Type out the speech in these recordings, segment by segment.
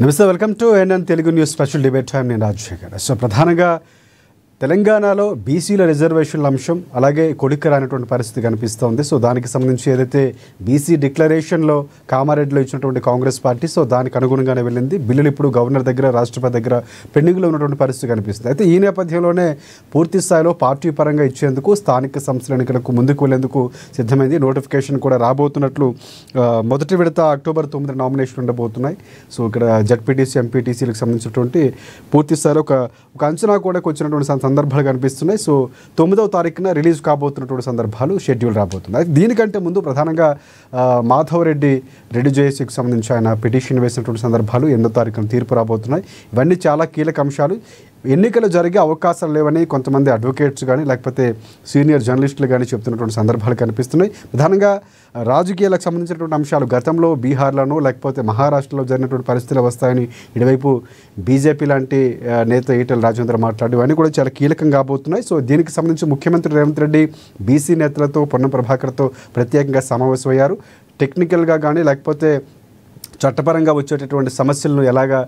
నమస్తే, welcome to NN Telugu news special debate time. నేను Rajasekhar. So ప్రధానంగా తెలంగాణలో బీసీల రిజర్వేషన్ల అంశం అలాగే కొడుకు రానటువంటి పరిస్థితి కనిపిస్తోంది. సో దానికి సంబంధించి ఏదైతే బీసీ డిక్లరేషన్లో కామారెడ్డిలో ఇచ్చినటువంటి కాంగ్రెస్ పార్టీ సో దానికి అనుగుణంగానే వెళ్ళింది. బిల్లులు ఇప్పుడు గవర్నర్ దగ్గర, రాష్ట్రపతి దగ్గర పెండింగ్లో ఉన్నటువంటి పరిస్థితి కనిపిస్తుంది. అయితే ఈ నేపథ్యంలోనే పూర్తి స్థాయిలో పార్టీ పరంగా ఇచ్చేందుకు స్థానిక సంస్థల ఎన్నికలకు ముందుకు వెళ్లేందుకు సిద్ధమైంది. నోటిఫికేషన్ కూడా రాబోతున్నట్లు మొదటి విడత అక్టోబర్ 9 నామినేషన్ ఉండబోతున్నాయి. సో ఇక్కడ జడ్పీటీసీ, ఎంపీటీసీలకు సంబంధించినటువంటి పూర్తి స్థాయిలో ఒక అంచనా కూడా వచ్చినటువంటి సందర్భాలు కనిపిస్తున్నాయి. సో 9వ తారీఖున రిలీజ్ కాబోతున్నటువంటి సందర్భాలు షెడ్యూల్ రాబోతున్నాయి. దీనికంటే ముందు ప్రధానంగా మాధవ్ రెడ్డి జేఏసీకి సంబంధించి ఆయన పిటిషన్ వేసినటువంటి సందర్భాలు 8వ తారీఖున తీర్పు రాబోతున్నాయి. ఇవన్నీ చాలా కీలక అంశాలు. ఎన్నికలు జరిగే అవకాశాలు లేవని కొంతమంది అడ్వకేట్స్ కానీ లేకపోతే సీనియర్ జర్నలిస్టులు కానీ చెప్తున్నటువంటి సందర్భాలు కనిపిస్తున్నాయి. ప్రధానంగా రాజకీయాలకు సంబంధించినటువంటి అంశాలు గతంలో బీహార్లోనూ లేకపోతే మహారాష్ట్రలో జరిగినటువంటి పరిస్థితులు వస్తాయని ఇటువైపు బీజేపీ లాంటి నేత ఈటెల రాజేంద్ర మాట్లాడి ఇవన్నీ కూడా చాలా కీలకం కాబోతున్నాయి. సో దీనికి సంబంధించి ముఖ్యమంత్రి రేవంత్ రెడ్డి బీసీ నేతలతో, పొన్నం ప్రభాకర్తో ప్రత్యేకంగా సమావేశమయ్యారు. టెక్నికల్గా కానీ లేకపోతే చట్టపరంగా వచ్చేటటువంటి సమస్యలను ఎలాగా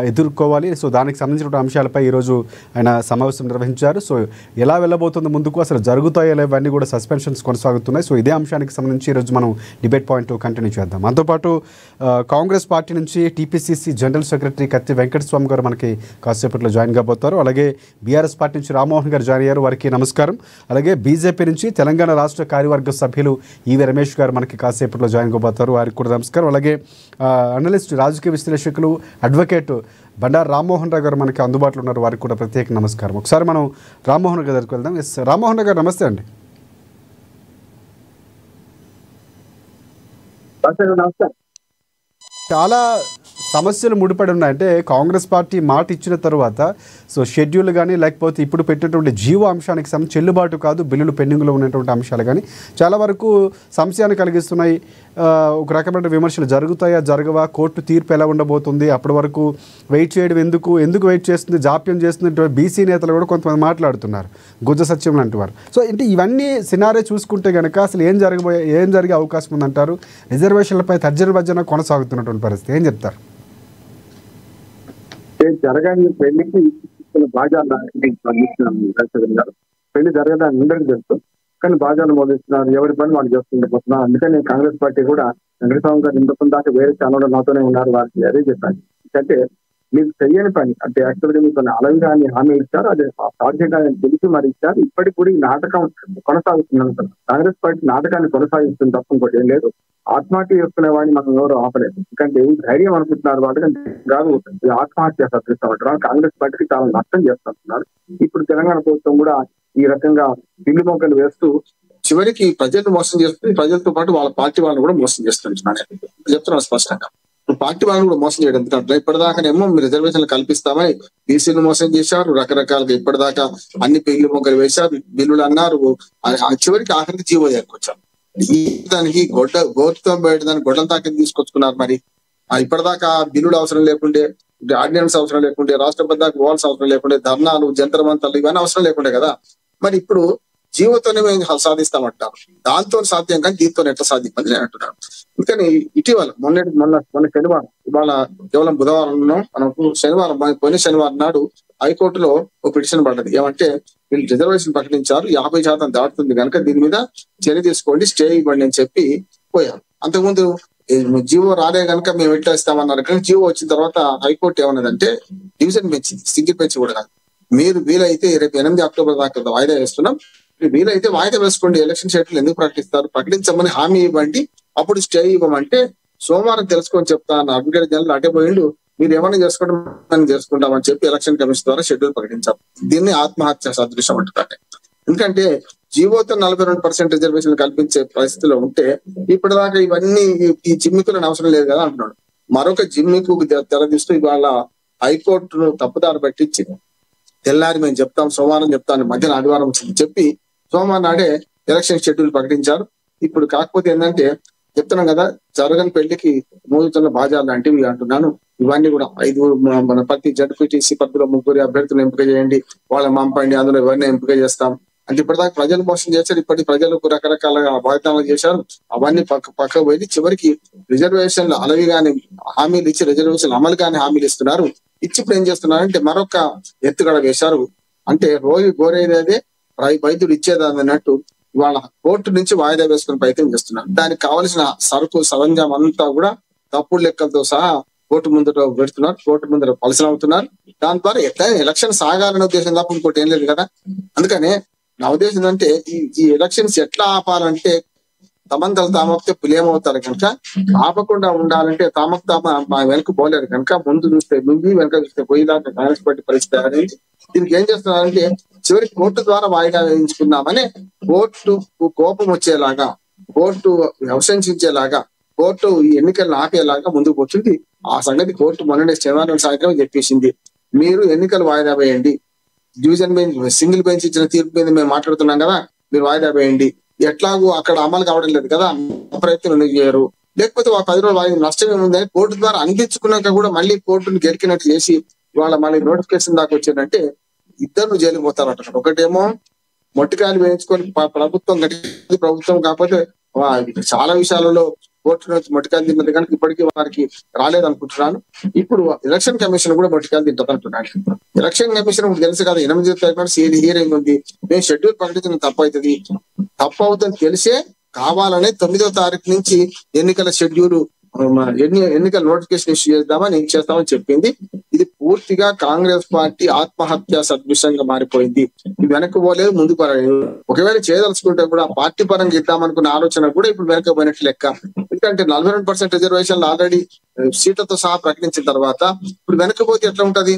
ఎదుర్కోవాలి, సో దానికి సంబంధించిన అంశాలపై ఈరోజు ఆయన సమావేశం నిర్వహించారు. సో ఎలా వెళ్ళబోతుంది ముందుకు, అసలు జరుగుతాయో ఇవన్నీ కూడా సస్పెన్షన్స్ కొనసాగుతున్నాయి. సో ఇదే అంశానికి సంబంధించి ఈరోజు మనం డిబేట్ పాయింట్ కంటిన్యూ చేద్దాం. మనతోపాటు కాంగ్రెస్ పార్టీ నుంచి టీపీసీసీ జనరల్ సెక్రటరీ కత్తి వెంకటస్వామి గారు మనకి కాసేపట్లో జాయిన్ కాబోతారు. అలాగే బీఆర్ఎస్ పార్టీ నుంచి రామ్మోహన్ గారు జాయిన్ అయ్యారు, వారికి నమస్కారం. అలాగే బీజేపీ నుంచి తెలంగాణ రాష్ట్ర కార్యవర్గ సభ్యులు ఈవి రమేష్ గారు మనకి కాసేపట్లో జాయిన్ కాబోతారు, వారికి కూడా నమస్కారం. అలాగే అనలిస్ట్, రాజకీయ విశ్లేషకులు, అడ్వకేట్ బండారు రామ్మోహన్ రావు గారు మనకి అందుబాటులో ఉన్నారు, వారికి కూడా ప్రత్యేక నమస్కారం. ఒకసారి మనం రామ్మోహన్ రావు గారికి వెళ్దాం. ఎస్ రామ్మోహన్ రావు గారు, నమస్తే అండి. చాలా సమస్యలు ముడిపడి ఉన్నాయి. అంటే కాంగ్రెస్ పార్టీ మాట ఇచ్చిన తర్వాత సో షెడ్యూల్ కానీ లేకపోతే ఇప్పుడు పెట్టినటువంటి జీవో అంశానికి చెల్లుబాటు కాదు, బిల్లులు పెండింగ్లో ఉన్నటువంటి అంశాలు కానీ చాలా వరకు సంశయాన్ని కలిగిస్తున్నాయి. ఒక రకమైన విమర్శలు జరుగుతాయా, జరగవా, కోర్టు తీర్పు ఎలా ఉండబోతుంది, అప్పటి వరకు వెయిట్ చేయడం ఎందుకు వెయిట్ చేస్తుంది, జాప్యం చేస్తుంది, బీసీ నేతలు కూడా కొంతమంది మాట్లాడుతున్నారు, గుజ్జ సత్యం లాంటి వారు. సో అంటే ఇవన్నీ సినారే చూసుకుంటే కనుక అసలు ఏం జరిగే అవకాశం ఉందంటారు? రిజర్వేషన్లపై తర్జన భర్జన కొనసాగుతున్నటువంటి పరిస్థితి ఏం చెప్తారు? జరగని పెళ్లికి బాజాలు పెళ్లి జరగదని అందరికీ తెలుసు, కానీ బాజాలు మోదిస్తున్నారు, ఎవరి పని వాళ్ళు చేసుకుంటున్నారు. అందుకని కాంగ్రెస్ పార్టీ కూడా వెంకటస్వామి గారు ఇంతకుముందు దాకా వేరే ఛానల్ నాతోనే ఉన్నారు, వారికి అదే చెప్పాను. ఎందుకంటే మీకు తెలియని పని అంటే యాక్చువల్గా మీకు అలవిగాని హామీ ఇచ్చారు, అది సాధ్యంగా తెలిసి మరి ఇచ్చారు. ఇప్పటికి కూడా ఈ నాటకం కొనసాగుతుంది. కాంగ్రెస్ పార్టీ నాటకాన్ని కొనసాగిస్తుంది తప్ప ఇంకోటి ఏం లేదు. ఆత్మహత్య చేసుకునే వాడిని మనం ఎవరు ఆపలేదు. ఎందుకంటే ధైర్యం అనుకుంటున్నారు వాళ్ళు, కాదు ఆత్మహత్య సత్రిస్తామంటారు. కాంగ్రెస్ పార్టీకి చాలా నష్టం చేస్తున్నారు. ఇప్పుడు తెలంగాణ ప్రభుత్వం కూడా ఈ రకంగా పిల్లి మొక్కలు వేస్తూ చివరికి ప్రజలను మోసం చేస్తుంది, ప్రజలతో పాటు వాళ్ళ పార్టీ వాళ్ళని కూడా మోసం చేస్తున్నాను చెప్తున్నాను స్పష్టంగా. పార్టీ వాళ్ళని కూడా మోసం చేయడం ఎందుకంటే ఇప్పటిదాకానేమో మీరు రిజర్వేషన్లు కల్పిస్తామని బీసీలు మోసం చేశారు, రకరకాలుగా ఇప్పటిదాకా అన్ని పిల్లి మొక్కలు వేశారు, బిల్లులు అన్నారు, చివరికి ఆఖరికి జీవో చేరుకొచ్చారు. దానికి గోటుతో దానికి గొడ్డల తాకి తీసుకొచ్చుకున్నారు. మరి ఇప్పటిదాకా బిల్లులు అవసరం లేకుండే, ఆర్డినెన్స్ అవసరం లేకుండే, రాష్ట్రపతి దాకా పోవాల్సిన అవసరం లేకుండే, ధర్నాలు, జంతర్ మంతర్లు ఇవన్నీ అవసరం లేకుండే కదా. మరి ఇప్పుడు జీవోతోనే మేము సాధిస్తామంటారు. దాంతో సాధ్యం కానీ దీంతో ఎట్లా సాధ్యం అని నేను అంటున్నాను. అందుకని ఇటీవల మొన్న శనివారం, ఇవాళ కేవలం బుధవారం ఉన్నాం, మనకు పోయిన శనివారం నాడు హైకోర్టులో ఒక పిటిషన్ పడ్డది. ఏమంటే వీళ్ళు రిజర్వేషన్ ప్రకటించారు, 50% దాటుతుంది కనుక దీని మీద చర్య తీసుకోండి, స్టే ఇవ్వండి అని చెప్పి పోయారు. అంతకుముందు జీవో రాలే కనుక మేము ఎట్లా ఇస్తామన్నారు. కానీ జీవో వచ్చిన తర్వాత హైకోర్టు ఏమన్నదంటే డివిజన్ బెంచ్, సింగిల్ బెంచ్ కూడా కాదు, మీరు వీలైతే రేపు 8 అక్టోబర్ దాకా వాయిదా వేస్తున్నాం, వీలైతే వాయిదా వేసుకోండి, ఎలక్షన్ షెడ్యూల్ ఎందుకు ప్రకటిస్తారు, ప్రకటించమని హామీ ఇవ్వండి, అప్పుడు స్టే ఇవ్వమంటే సోమవారం తెలుసుకొని చెప్తాను అడ్వకేట్ జనరల్ అటే పోయిండు, మీరు ఏమైనా చేసుకోవడం మనం చేసుకుంటామని చెప్పి ఎలక్షన్ కమిషన్ ద్వారా షెడ్యూల్ ప్రకటించాం. దీన్ని ఆత్మహత్య సదృశ్యం అంటారు. ఎందుకంటే జీవోతో 42% రిజర్వేషన్ కల్పించే పరిస్థితిలో ఉంటే ఇప్పటిదాకా ఇవన్నీ ఈ జిమ్మికులను అవసరం లేదు కదా అంటున్నాడు. మరొక జిమ్మికు తెరదీస్తూ ఇవాళ హైకోర్టును తప్పుదారి పట్టించి తెల్లారి మేము చెప్తాం, సోమవారం చెప్తాను, మధ్యాహ్నం ఆదివారం చెప్పి సోమవారం నాడే ఎలక్షన్ షెడ్యూల్ ప్రకటించారు. ఇప్పుడు కాకపోతే ఏంటంటే చెప్తున్నాం కదా, జరగని పెళ్లికి మోదుతున్న బాజాలు లాంటివి అంటున్నాను. ఇవన్నీ కూడా 5 మన ప్రతి జడ్పీటీసీ పరిధిలో 3 అభ్యర్థులు ఎంపిక చేయండి, వాళ్ళని పంపండి, అందులో ఎవరిని ఎంపిక చేస్తాం అంటే ఇప్పటిదాకా ప్రజలు మోసం చేశారు, ఇప్పటి ప్రజలకు రకరకాల వాగ్దానాలు చేశారు, అవన్నీ పక్కకు పోయి చివరికి రిజర్వేషన్లు అలవి కానీ హామీలు ఇచ్చి రిజర్వేషన్ అమలు కానీ హామీలు ఇస్తున్నారు. ఇచ్చి ఇప్పుడు ఏం చేస్తున్నారంటే మరొక ఎత్తుగడ వేశారు. అంటే రోజు గోరేదే వైద్యుడు ఇచ్చేది అన్నట్టు ఇవాళ కోర్టు నుంచి వాయిదా వేసుకునే ప్రయత్నం చేస్తున్నారు. దానికి కావలసిన సరుకు సరంజాం అంతా కూడా తప్పుడు లెక్కలతో సహా కోర్టు ముందర పెడుతున్నారు, కోర్టు ముందర పలసనవుతున్నారు. దాని ద్వారా ఎట్లయినా ఎలక్షన్ సాగాలనే ఉద్దేశం తప్ప ఇంకోటి ఏం లేదు కదా. అందుకనే నా ఉద్దేశం ఏంటంటే ఈ ఎలక్షన్స్ ఎట్లా ఆపాలంటే తమంతలు తామొక్తే పులేమవుతారు కనుక ఆపకుండా ఉండాలంటే తామకు వెనక పోలేరు కనుక ముందు చూస్తే ముందు వెనక చూస్తే పోయేదాకా కాంగ్రెస్ పార్టీ పరిస్థితి అనేది. దీనికి ఏం చేస్తున్నారంటే చివరికి కోర్టు ద్వారా వాయిదా వేయించుకుందామని కోర్టు కోపం వచ్చేలాగా, కోర్టు వ్యవసించేలాగా, కోర్టు ఈ ఎన్నికలను ఆపేలాగా ముందుకు వచ్చింది. ఆ సంగతి కోర్టు మొన్ననే శనివారం సాయంత్రం చెప్పేసింది, మీరు ఎన్నికలు వాయిదా వేయండి, డివిజన్ బెంచ్ సింగిల్ బెంచ్ ఇచ్చిన తీర్పు మీద మేము మాట్లాడుతున్నాం కదా, మీరు వాయిదా వేయండి, ఎట్లాగూ అక్కడ అమలు కావడం లేదు కదా, ప్రయత్నం ఎందుకు చేయరు, లేకపోతే 10 రోజులు వాయిదా నష్టం ఏముందని కోర్టు ద్వారా అనిపించుకున్నాక కూడా మళ్ళీ కోర్టును గెలికినట్టు చేసి వాళ్ళ మళ్ళీ నోటిఫికేషన్ దాకా వచ్చిందంటే ఇద్దరు జైలుకి పోతారట. ఒకటేమో మొట్టికాయలు వేయించుకొని ప్రభుత్వం గట్టి ప్రభుత్వం కాకపోతే చాలా విషయాలలో కోర్టు నుంచి మొట్టికాయలు తిన్నది కనుక ఇప్పటికీ వారికి రాలేదనుకుంటున్నాను. ఇప్పుడు ఎలక్షన్ కమిషన్ కూడా మొట్టికాయలు తింటుందంటున్నాను. ఎలక్షన్ కమిషన్ ఇప్పుడు తెలుసు కదా, 8వ తారీఖు హియరింగ్ ఉంది, మేము షెడ్యూల్ ప్రకటించిన తప్పు అవుతుంది తెలిసే కావాలనే 9వ తారీఖు నుంచి ఎన్నికల షెడ్యూల్ ఎన్నికల నోటిఫికేషన్ ఇష్యూ చేస్తామని చెప్పింది. ఇది పూర్తిగా కాంగ్రెస్ పార్టీ ఆత్మహత్య సదృశ్యంగా మారిపోయింది. వెనక్కి పోలేదు, ముందుకు పోలేదు. ఒకవేళ చేయదలుచుకుంటే కూడా పార్టీ పరంగా ఇద్దామనుకున్న ఆలోచన కూడా ఇప్పుడు వెనక్కి పోయినట్లు లెక్క. ఎందుకంటే 42% రిజర్వేషన్లు ఆల్రెడీ సీట్లతో సహా ప్రకటించిన తర్వాత ఇప్పుడు వెనక్కిపోతే ఎట్లా ఉంటది?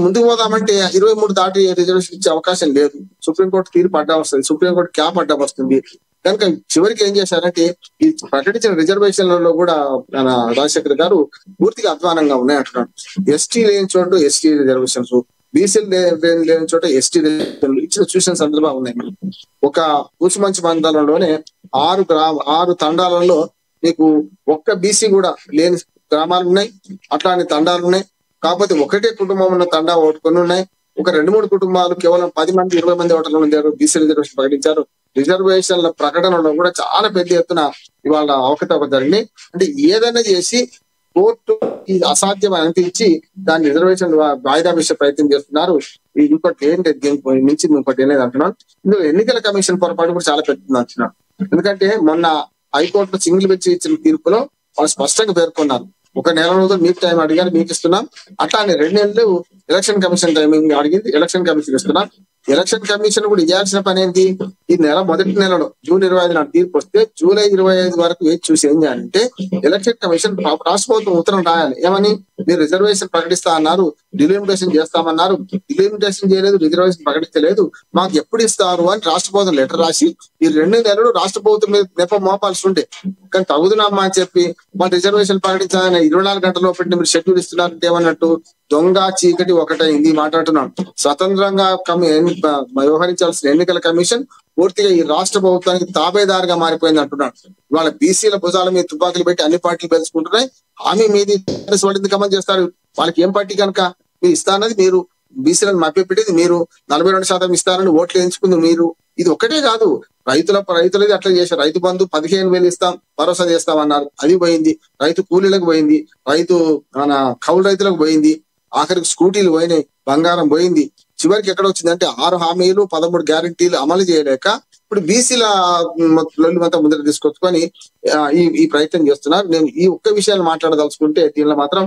ముందుకు పోదామంటే 23 దాటి రిజర్వేషన్ ఇచ్చే అవకాశం లేదు. సుప్రీంకోర్టు తీర్పు అడ్డం వస్తుంది, సుప్రీంకోర్టు క్యాప్ అడ్డం వస్తుంది. కనుక చివరికి ఏం చేశారంటే ఈ ప్రకటించిన రిజర్వేషన్లలో కూడా రాజశేఖర్ గారు పూర్తిగా అధ్వానంగా ఉన్నాయంటున్నాడు. ఎస్టీ లేని చోటు ఎస్టీ రిజర్వేషన్స్, బీసీలు లేని చోట ఎస్టీ రిజర్వేషన్లు ఇచ్చిన చూసిన సందర్భాలు ఉన్నాయి. ఒక కూసుమంచి మండలంలోనే 6 తండాలలో మీకు ఒక్క బీసీ కూడా లేని గ్రామాలు ఉన్నాయి, అట్లాంటి తండాలు ఉన్నాయి. కాకపోతే ఒకటే కుటుంబం ఉన్న తండా ఓటుకొని ఉన్నాయి. ఒక 2-3 కుటుంబాలు కేవలం 10 మంది 20 మంది ఓటర్లు ఉండారు, బీసీ రిజర్వేషన్ ప్రకటించారు. రిజర్వేషన్ల ప్రకటనలో కూడా చాలా పెద్ద ఎత్తున ఇవాళ అవకతవక జరిగినాయి. అంటే ఏదైనా చేసి కోర్టు ఈ అసాధ్యం అనిపించి దాని రిజర్వేషన్ వాయిదా వేసే ప్రయత్నం చేస్తున్నారు. ఇంకోటి ఏంటి దీనికి మించి ఇంకోటి ఏం లేదు అంటున్నాను. ఇందులో ఎన్నికల కమిషన్ పొరపాటు కూడా చాలా పెద్దది అంటున్నాను. ఎందుకంటే మొన్న హైకోర్టులో సింగిల్ బెంచ్ ఇచ్చిన తీర్పులో వాళ్ళు స్పష్టంగా పేర్కొన్నారు, 1 నెల రోజులు మీకు టైం అడిగారు, మీకు ఇస్తున్నాం. అట్లానే 2 నెలలు ఎలక్షన్ కమిషన్ టైమింగ్ అడిగింది, ఎలక్షన్ కమిషన్ ఇస్తున్నాం. ఎలక్షన్ కమిషన్ కూడా ఇవ్వాల్సిన పని ఏంటి? ఈ నెల మొదటి నెలలో జూన్ 25 నాడు తీర్పు వస్తే జూలై 25 వరకు వేచి చూసి ఏం చేయాలంటే ఎలక్షన్ కమిషన్ రాష్ట్ర ప్రభుత్వం ఉత్తరం రాయాలి. ఏమని? మీరు రిజర్వేషన్ ప్రకటిస్తా అన్నారు, డిలిమిటేషన్ చేస్తామన్నారు, డిలిమిటేషన్ చేయలేదు, రిజర్వేషన్ ప్రకటించలేదు, మాకు ఎప్పుడు ఇస్తారు అని రాష్ట్ర ప్రభుత్వం లెటర్ రాసి ఈ 2 నెలలు రాష్ట్ర ప్రభుత్వం మీద నెపం మోపాల్సి ఉండే. కానీ తగుదునమ్మా అని చెప్పి మన రిజర్వేషన్ ప్రకటించాలని 24 గంటల పెట్టి మీరు షెడ్యూల్ ఇస్తున్నారంటే ఏమన్నట్టు? దొంగ చీకటి ఒకటైంది మాట్లాడుతున్నాను. స్వతంత్రంగా వ్యవహరించాల్సిన ఎన్నికల కమిషన్ పూర్తిగా ఈ రాష్ట్ర ప్రభుత్వానికి తాబేదారుగా మారిపోయింది అంటున్నాడు. ఇవాళ బీసీల భుజాల మీద తుపాకులు పెట్టి అన్ని పార్టీలు పెంచుకుంటున్నాయి. హామీ మీది వాటిని అమలు చేస్తారు. వాళ్ళకి ఏం పార్టీ కనుక మీరు ఇస్తానది, మీరు బీసీలను మభ్యపెట్టేది మీరు, 42% ఇస్తారని ఓట్లు వేయించుకుంది మీరు. ఇది ఒక్కటే కాదు, రైతులది అట్లా చేశారు. రైతు బంధు 15,000 ఇస్తాం, భరోసా చేస్తామన్నారు, అది పోయింది. రైతు కూలీలకు పోయింది, కౌలు రైతులకు పోయింది, ఆఖరికి స్కూటీలు పోయినాయి, బంగారం పోయింది. చివరికి ఎక్కడ వచ్చిందంటే 6 హామీలు 13 గ్యారంటీలు అమలు చేయలేక ఇప్పుడు బీసీల మొత్తం ముందర తీసుకొచ్చుకొని ఈ ప్రయత్నం చేస్తున్నారు. నేను ఈ ఒక్క విషయాన్ని మాట్లాడదలుచుకుంటే దీనిలో మాత్రం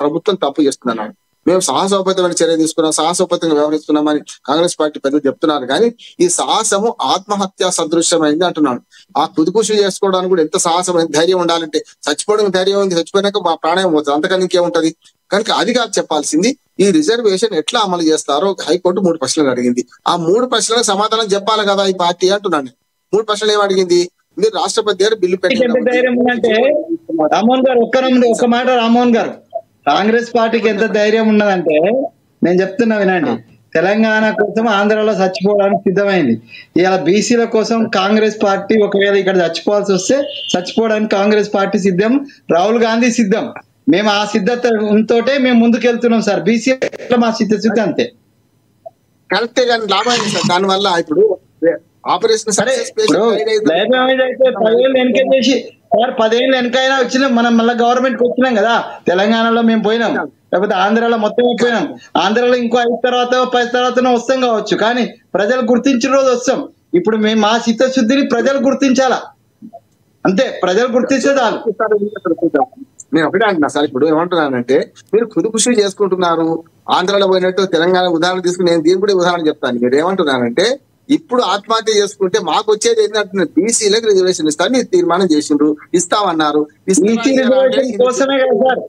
ప్రభుత్వం తప్పు చేస్తున్నాను. మేము సాహసోపేతమైన చర్య తీసుకున్నాం, సాహసోపేతంగా వ్యవహరిస్తున్నామని కాంగ్రెస్ పార్టీ పెద్దలు చెప్తున్నారు. కానీ ఈ సాహసము ఆత్మహత్య సదృశ్యమైంది అంటున్నాను. ఆ కుదుపుషు చేసుకోవడానికి కూడా ఎంత సాహసం, ఎంత ధైర్యం ఉండాలంటే చచ్చిపోవడానికి ధైర్యం ఉంది, చచ్చిపోయినాక మా ప్రాణాయం పోతుంది, అంతకన్నా ఇంకేముంటది. కనుక అది కాదు చెప్పాల్సింది. ఈ రిజర్వేషన్ ఎట్లా అమలు చేస్తారో హైకోర్టు 3 ప్రశ్నలు అడిగింది. ఆ 3 ప్రశ్నలకు సమాధానం చెప్పాలి కదా ఈ పార్టీ అంటున్నాను. 3 ప్రశ్నలు ఏం అడిగింది? మీరు రాష్ట్రపతి గారు బిల్లు పెట్టండి. రామ్మోహన్ గారు ఒక్క మాట, రామ్మోహన్ గారు, కాంగ్రెస్ పార్టీకి ఎంత ధైర్యం ఉన్నదంటే నేను చెప్తున్నా వినండి. తెలంగాణ కోసం ఆంధ్రాలో చచ్చిపోవడానికి సిద్ధమైంది. ఇలా బీసీల కోసం కాంగ్రెస్ పార్టీ ఒకవేళ ఇక్కడ చచ్చిపోవాల్సి వస్తే చచ్చిపోవడానికి కాంగ్రెస్ పార్టీ సిద్ధం, రాహుల్ గాంధీ సిద్ధం. మేము ఆ సిద్ధతోటే మేము ముందుకెళ్తున్నాం సార్. బీసీ మా సిద్ధ అంతే కరెక్టే. కానీ లాభం సార్ దానివల్ల ఇప్పుడు ఆపరేషన్ సరే ఇప్పుడు దైవం ఏదైతే 10 ఏళ్ళు వెనక చేసి 10 ఏళ్ళు వెనకైనా వచ్చినాం మనం, మళ్ళీ గవర్నమెంట్ కి వచ్చినాం కదా. తెలంగాణలో మేము పోయినాం, లేకపోతే ఆంధ్రాలో మొత్తం పోయినాం. ఆంధ్రాలో ఇంకో 5 తర్వాత 10 తర్వాత వస్తాం కావచ్చు, కానీ ప్రజలు గుర్తించిన రోజు వస్తాం. ఇప్పుడు మేము మా చిత్తశుద్ధిని ప్రజలు గుర్తించాలా, అంతే. ప్రజలు గుర్తించే చాలు. నేను ఒకటే అంటున్నా సార్, ఇప్పుడు ఏమంటున్నానంటే మీరు ఖుషి చేసుకుంటున్నారు. ఆంధ్రాలో పోయినట్టు తెలంగాణ ఉదాహరణ తీసుకుని నేను దీని కూడా ఉదాహరణ చెప్తాను. మీరు ఏమంటున్నానంటే ఇప్పుడు ఆత్మహత్య చేసుకుంటే మాకు వచ్చేది ఏంటంటే బీసీలకు రిజర్వేషన్ ఇస్తాను మీరు తీర్మానం చేసిండ్రు, ఇస్తామన్నారు. కోసమే కదా సార్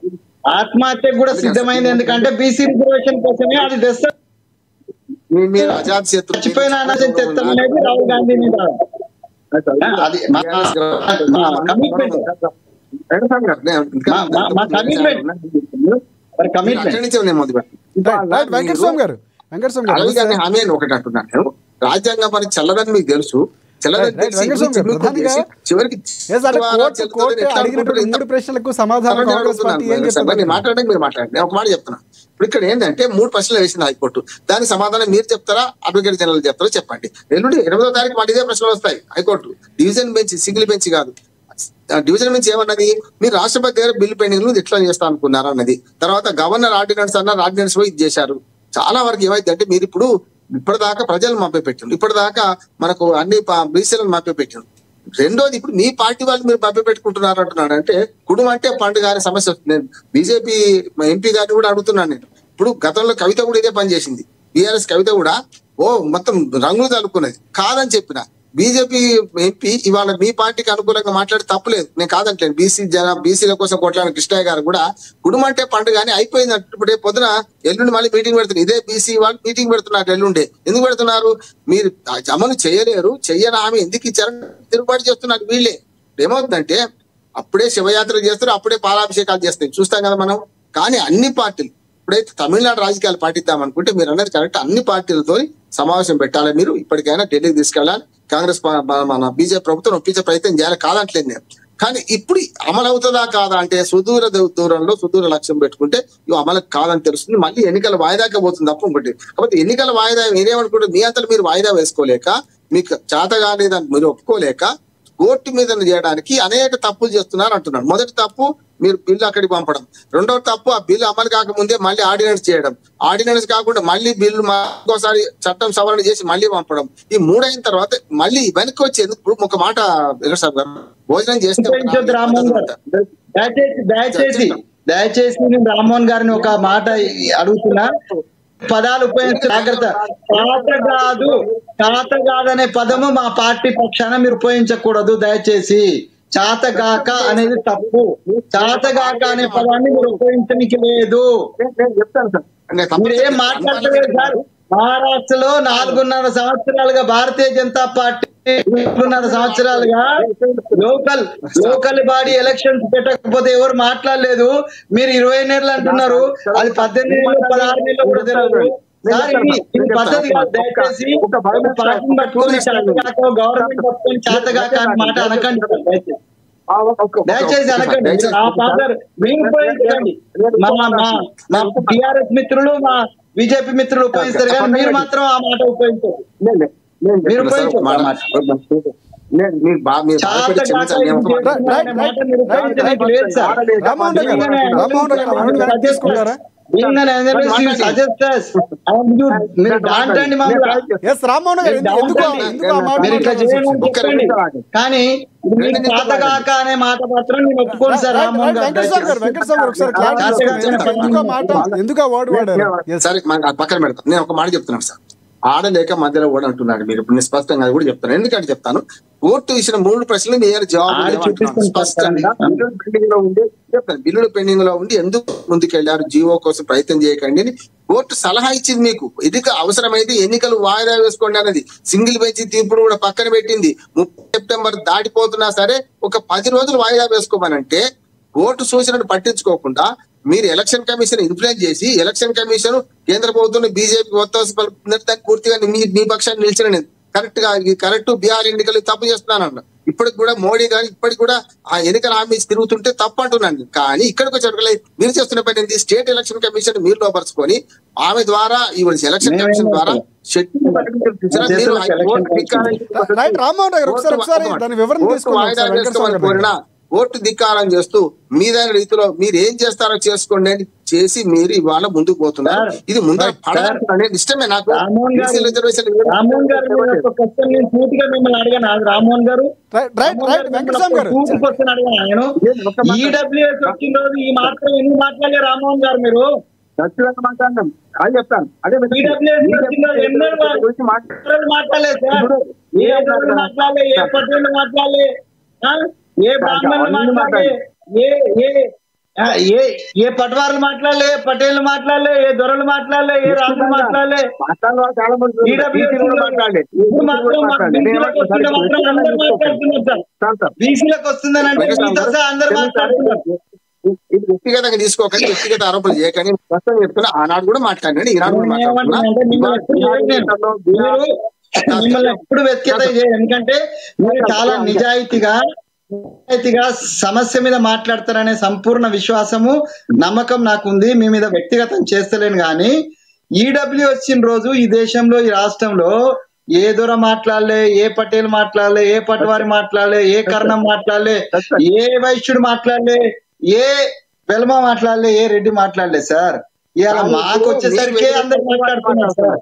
ఆత్మహత్య కూడా సిద్ధమైంది, ఎందుకంటే బీసీ రిజర్వేషన్ కోసమే. అది తెస్తారు మీరు అజాత్ శత్రు చచ్చిపోయిన అనేది రాహుల్ గాంధీ మీద అది కమిట్మెంట్. హామీ అని ఒకటి అంటున్నాను నేను. రాజ్యాంగం మనకి చల్లదని మీకు తెలుసు, మాట్లాడడానికి మీరు మాట్లాడండి. ఒక మాట చెప్తున్నా. ఇప్పుడు ఇక్కడ ఏంటంటే 3 ప్రశ్నలు వేసింది హైకోర్టు. దానికి సమాధానం మీరు చెప్తారా, అడ్వకేట్ జనరల్ చెప్తారా చెప్పండి. ఎల్లుండి 8వ తారీఖు మాకు ఇదే ప్రశ్నలు వస్తాయి. High court division bench, single bench కాదు. డివిజన్ బెంచ్ ఏమన్నది, మీరు రాష్ట్రపతి దగ్గర బిల్లు పెండింగ్ ఎట్లా చేస్తా అనుకున్నారు అన్నది. తర్వాత గవర్నర్ ఆర్డినెన్స్ అన్నారు, ఆర్డినెన్స్ ఇది చేశారు. చాలా వరకు ఏమైంది అంటే మీరు ఇప్పుడు ఇప్పటిదాకా ప్రజలు మభ్య పెట్టిండ్రు, ఇప్పటిదాకా మనకు అన్ని బీసీలను మభ్య పెట్టిండ్రు. రెండోది ఇప్పుడు మీ పార్టీ వాళ్ళు మీరు మభ్య పెట్టుకుంటున్నారు అంటున్నాడు. అంటే కుటుంబం అంటే పండుగ అనే సమస్య వస్తుంది. నేను బీజేపీ ఎంపీ గారిని కూడా అడుగుతున్నాను. నేను ఇప్పుడు గతంలో కవిత కూడా ఇదే పని చేసింది. బీఆర్ఎస్ కవిత కూడా మొత్తం రంగులు తలుపుకున్నది, కాదని చెప్పిన బీజేపీ ఎంపీ ఇవాళ మీ పార్టీకి అనుకూలంగా మాట్లాడి తప్పులేదు, నేను కాదంటలేను. బీసీల కోసం కొట్లాడిన కృష్ణయ్య గారు కూడా కుటుంబం అంటే పండుగ అని అయిపోయింది. అంటే పొద్దున ఎల్లుండి మళ్ళీ మీటింగ్ పెడుతున్నారు. ఇదే బీసీ వాళ్ళు మీటింగ్ పెడుతున్నారు ఎల్లుండే. ఎందుకు పెడుతున్నారు? మీరు అమలు చేయలేరు, చెయ్యని హామీ ఎందుకు ఇచ్చారని తిరుగుబాటు చేస్తున్నారు వీళ్ళే. ఏమవుతుందంటే అప్పుడే శివయాత్ర చేస్తారు, అప్పుడే పాలాభిషేకాలు చేస్తాయి, చూస్తాం కదా మనం. కానీ అన్ని పార్టీలు ఇప్పుడైతే తమిళనాడు రాజకీయాలు పాటిద్దాం అనుకుంటే మీరు అనేది కరెక్ట్, అన్ని పార్టీలతో సమావేశం పెట్టాలి. మీరు ఇప్పటికైనా ఢిల్లీకి తీసుకెళ్ళాలి. కాంగ్రెస్ మన బీజేపీ ప్రభుత్వం ఒప్పించే ప్రయత్నం చేయాలి, కాదంటలేదు నేను. కానీ ఇప్పుడు అమలు అవుతుందా కాదా అంటే దూరంలో సుదూర లక్ష్యం పెట్టుకుంటే ఇవి అమలు కాదని తెలుస్తుంది. మళ్ళీ ఎన్నికల వాయిదాకే పోతుంది తప్ప ఇంకోటి. కాబట్టి ఎన్నికల వాయిదా మీరేమనుకుంటే మీ అంతా మీరు వాయిదా వేసుకోలేక, మీకు చేత కాలేదని మీరు ఒప్పుకోలేక కోర్టు మీద చేయడానికి అనేక తప్పులు చేస్తున్నారు అంటున్నాడు. మొదటి తప్పు మీరు బిల్లు అక్కడికి పంపడం. రెండవ తప్పు ఆ బిల్లు అమలు కాకముందే మళ్ళీ ఆర్డినెన్స్ చేయడం. ఆర్డినెన్స్ కాకుండా మళ్ళీ బిల్లు ఇంకోసారి చట్టం సవరణ చేసి మళ్ళీ పంపడం. ఈ 3 అయిన తర్వాత మళ్ళీ వెనక్కి వచ్చేందుకు ఇప్పుడు ఒక మాట వెంకటసాబ్ గారు భోజనం చేస్తే దయచేసి నేను రామ్మోహన్ గారిని ఒక మాట అడుగుతున్నా. పదాలు ఉపయోగించే జాగ్రత్త. చాతగాదు అనే పదము మా పార్టీ పక్షాన మీరు ఉపయోగించకూడదు దయచేసి. చాతగాక అనేది తప్పు. చాతగాక అనే పదాన్ని మీరు ఉపయోగించడానికి లేదు. మీరు ఏం మాట్లాడలేదు సార్. మహారాష్ట్రలో 4.5 సంవత్సరాలుగా భారతీయ జనతా పార్టీ 4.5 సంవత్సరాలుగా లోకల్ బాడీ ఎలక్షన్స్ పెట్టకపోతే ఎవరు మాట్లాడలేదు. మీరు 20 నెలలు అంటున్నారు, అది 18 నెలలు 16 నెలలు కూడా తెలియదు సార్. ఇది పద్ధతి కాదు. దయచేసి పార్టీని పట్టుకొని చాతగాక, గవర్నమెంట్ పట్టుకొని చాతగాక అని మాట అనకండి. దయచేసి అనకండి. మీరు ఉపయోగించండి. మా టిఆర్ఎస్ మిత్రులు, మా బీజేపీ మిత్రులు ఉపయోగిస్తారు, కానీ మీరు మాత్రం ఆ మాట ఉపయోగించారు. మీరు కానీ చాతగాక అనే మాట మాత్రం నేను ఒప్పుకోను సార్. రామ్మోహన్ గారు సరే పక్కన పెడతాను. నేను ఒక మాట చెప్తున్నాను సార్. ఆడలేక మధ్యలో కూడా అంటున్నాడు మీరు. ఇప్పుడు నేను స్పష్టంగా కూడా చెప్తాను. ఎందుకంటే చెప్తాను, కోర్టు ఇచ్చిన 3 ప్రశ్నలు మీరు జవాబు స్పష్టంగా బిల్లులు పెండింగ్ లో ఉండి ఎందుకు ముందుకెళ్లారు, జీవో కోసం ప్రయత్నం చేయకండి అని కోర్టు సలహా ఇచ్చింది మీకు. ఇది అవసరమైతే ఎన్నికలు వాయిదా వేసుకోండి అన్నది. సింగిల్ బెంచ్ తీర్పును కూడా పక్కన పెట్టింది. 30 సెప్టెంబర్ దాటిపోతున్నా సరే ఒక 10 రోజులు వాయిదా వేసుకోమనంటే కోర్టు సూచనను పట్టించుకోకుండా మీరు ఎలక్షన్ కమిషన్ ఇన్ఫ్లుయెన్స్ చేసి ఎలక్షన్ కమిషన్ కేంద్ర ప్రభుత్వం బీజేపీ దాన్ని పూర్తిగా మీ పక్షాన్ని నిలిచిన నేను కరెక్ట్ బీహార్ ఎన్నికలు తప్పు చేస్తున్నాను. ఇప్పటికి కూడా మోడీ గారు ఇప్పటికి కూడా ఆ ఎన్నికల హామీ తిరుగుతుంటే తప్పు అంటున్నాను. కానీ ఇక్కడికి వచ్చే మీరు చేస్తున్న పని ఏంటి? స్టేట్ ఎలక్షన్ కమిషన్ మీరు లోపరుచుకొని ఆమె ద్వారా ఈ ఎలక్షన్ కమిషన్ ద్వారా షెడ్యూల్ ప్రకటించిన టీచర్ మీరు ఓటు ధిక్కారం రైట్ రామ్మోహన్ గారు ఒకసారి దాని వివరణ తీసుకోండి. కోరినా ఓటు ధిక్కారం చేస్తూ మీదైన రీతిలో మీరు ఏం చేస్తారో చేసుకోండి అని చేసి మీరు ఇవాళ ముందుకు పోతున్నారు. ఇది ముందర పడాలనే ఇష్టమే నాకు. మిమ్మల్ని అడిగాను రామ్మోహన్ గారు, ఈడబ్ల్యూఎస్ వచ్చిన రోజు ఈ మాత్రం ఎందుకు మాట్లాడలే రామ్మోహన్ గారు? మీరు మాట్లాడినాం అది చెప్తాను. అదే మాట్లాడలేదు సార్, ఏ మాట్లాడలే, ఏ పటేళ్ళు మాట్లాడలే, ఏ బ్రాహ్మణులు మాట్లాడలే, ఏ పటవారులు మాట్లాడలే, ఏ పటేళ్లు మాట్లాడలే, ఏ దొరలు మాట్లాడలే, ఏ రాజులు మాట్లాడలే, బీసీలకు వస్తుందని అంటే అందరు మాట్లాడుతున్నారు. ఇది వ్యక్తిగతంగా తీసుకోకండి, వ్యక్తిగత ఆరోపణలు చేయకండి. ప్రస్తుతం చెప్తున్నా ఆనాడు కూడా మాట్లాడండి, ఈనాడు కూడా మాట్లాడుతున్నా. మిమ్మల్ని ఎప్పుడు వ్యక్తిగత చేయరు, ఎందుకంటే మీరు చాలా నిజాయితీగా సమస్య మీద మాట్లాడతారనే సంపూర్ణ విశ్వాసము నమ్మకం నాకుంది. మీ మీద వ్యక్తిగతం చేస్తలేను. కానీ ఈడబ్ల్యూ వచ్చిన రోజు ఈ దేశంలో ఈ రాష్ట్రంలో ఏ దొర మాట్లాడలే, ఏ పటేల్ మాట్లాడలే, ఏ పటవారి మాట్లాడలే, ఏ కర్ణం మాట్లాడలే, ఏ వైశ్యుడు మాట్లాడలే, ఏ వెల్మ మాట్లాడలే, ఏ రెడ్డి మాట్లాడలే సార్. ఇవాళ మాకు వచ్చేసరికి అందరు మాట్లాడుతున్నారు సార్.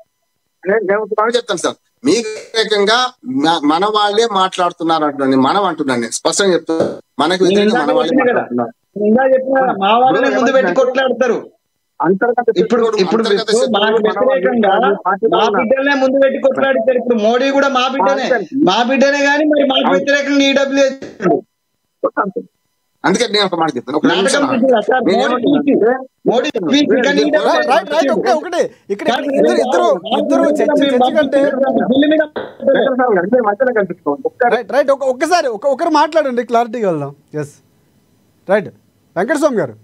నేను చెప్తాను సార్, మీకు వ్యతిరేకంగా మన వాళ్ళే మాట్లాడుతున్నారు అంటున్నాను. మనం అంటున్నాను, నేను స్పష్టంగా చెప్తాను. మనకు మన వాళ్ళే మా వాళ్ళనే ముందు పెట్టి కొట్లాడతారు. ఇప్పుడు మాకు వ్యతిరేకంగా మా బిడ్డలనే ముందు పెట్టి కొట్లాడతారు. ఇప్పుడు మోడీ కూడా మా బిడ్డనే కానీ మరి మాకు వ్యతిరేకంగా ఈడబ్ల్యూ. అందుకే నేను ఒక మాట చెప్తాను. ఒక్కసారి ఒకరు మాట్లాడండి, క్లారిటీగా వెళ్దాం. ఎస్ రైట్ వెంకటస్వామి గారు,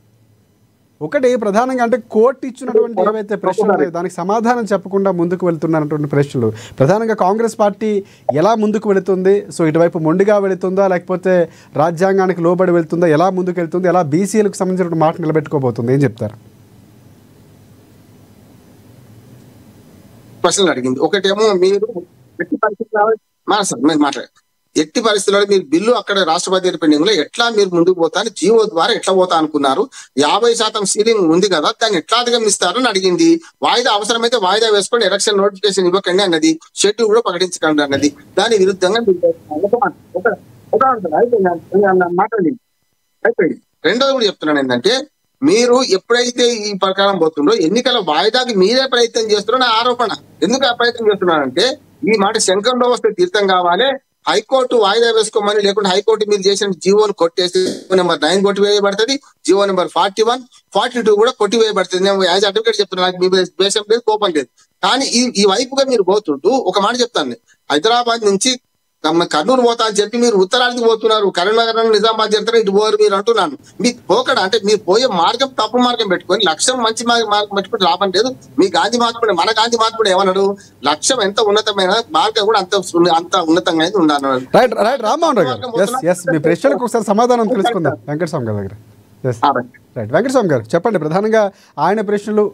ఒకటి ప్రధానంగా అంటే కోర్టు ఇచ్చినటువంటి ఏవైతే ప్రశ్నలు ఉన్నాయో దానికి సమాధానం చెప్పకుండా ముందుకు వెళ్తున్నటువంటి ప్రశ్నలు ప్రధానంగా కాంగ్రెస్ పార్టీ ఎలా ముందుకు వెళుతుంది? సో ఇటువైపు మొండిగా వెళుతుందా, లేకపోతే రాజ్యాంగానికి లోబడి వెళ్తుందా, ఎలా ముందుకు వెళ్తుంది, ఎలా బీసీలకు సంబంధించిన మాట నిలబెట్టుకోబోతుంది, ఏం చెప్తారు? ప్రశ్నలు అడిగింది. ఒకటేమో మీరు మాట్లాడారు ఎట్టి పరిస్థితుల్లో మీరు బిల్లు అక్కడ రాష్ట్రపతి పెండింగ్ లో ఎట్లా మీరు ముందుకు పోతాను, జీవో ద్వారా ఎట్లా పోతా అనుకున్నారు, 50% సీలింగ్ ఉంది కదా, దాన్ని ఎట్లా అధిగమిస్తారని అడిగింది. వాయిదా అవసరమైతే వాయిదా వేసుకొని ఎలక్షన్ నోటిఫికేషన్ ఇవ్వకండి అన్నది, షెడ్యూల్ కూడా ప్రకటించకండి అన్నది. దాని విరుద్ధంగా మాట్లాడింది. అయిపోయింది. రెండోది కూడా చెప్తున్నాను ఏంటంటే, మీరు ఎప్పుడైతే ఈ ప్రకారం పోతుండో ఎన్నికల వాయిదాకి మీరే ప్రయత్నం చేస్తున్నారో నా ఆరోపణ. ఎందుకు ఆ ప్రయత్నం చేస్తున్నారంటే, ఈ మాట శంకరంలో వస్తే తీర్థం కావాలి, హైకోర్టు వాయిదా వేసుకోమని, లేకుంటే హైకోర్టు మీరు చేసిన జీవోను కొట్టేసి నెంబర్ 9 కొట్టివేయబడుతుంది, జీవో నెంబర్ 41, 42 కూడా కొట్టివేయబడుతుంది. నేను యాజ్ అడ్వకేట్ చెప్తున్నా, నాకు మీ దేశం లేదు, కోపం లేదు. కానీ ఈ వైపుగా మీరు పోతుంటూ ఒక మాట చెప్తాను, హైదరాబాద్ నుంచి కర్నూలు పోతా అని చెప్పి మీరు ఉత్తరానికి పోతున్నారు, కరీంనగర్ నిజామాబాద్ చెప్తారు, ఇటు పోరు మీరు అంటున్నాను. మీకు పోకడా అంటే మీరు పోయే మార్గం తప్పు మార్గం పెట్టుకొని లక్ష్యం మంచి మార్గం పెట్టుకుని లాభం లేదు. మీ గాంధీ మహాత్ముడు, మన గాంధీ మహాత్ముడు ఏమన్నాడు, లక్ష్యం ఎంత ఉన్నతమైన మార్గం కూడా అంత ఉన్నతంగా ఉండాలి. రైట్ రైట్ రామ్మోహన్ రావు గారు, మీ ప్రశ్నలకు ఒకసారి సమాధానం తెలుసుకుందాం వెంకటస్వామి గారి దగ్గర. రైట్ వెంకటస్వామి గారు చెప్పండి, ప్రధానంగా ఆయన ప్రశ్నలు,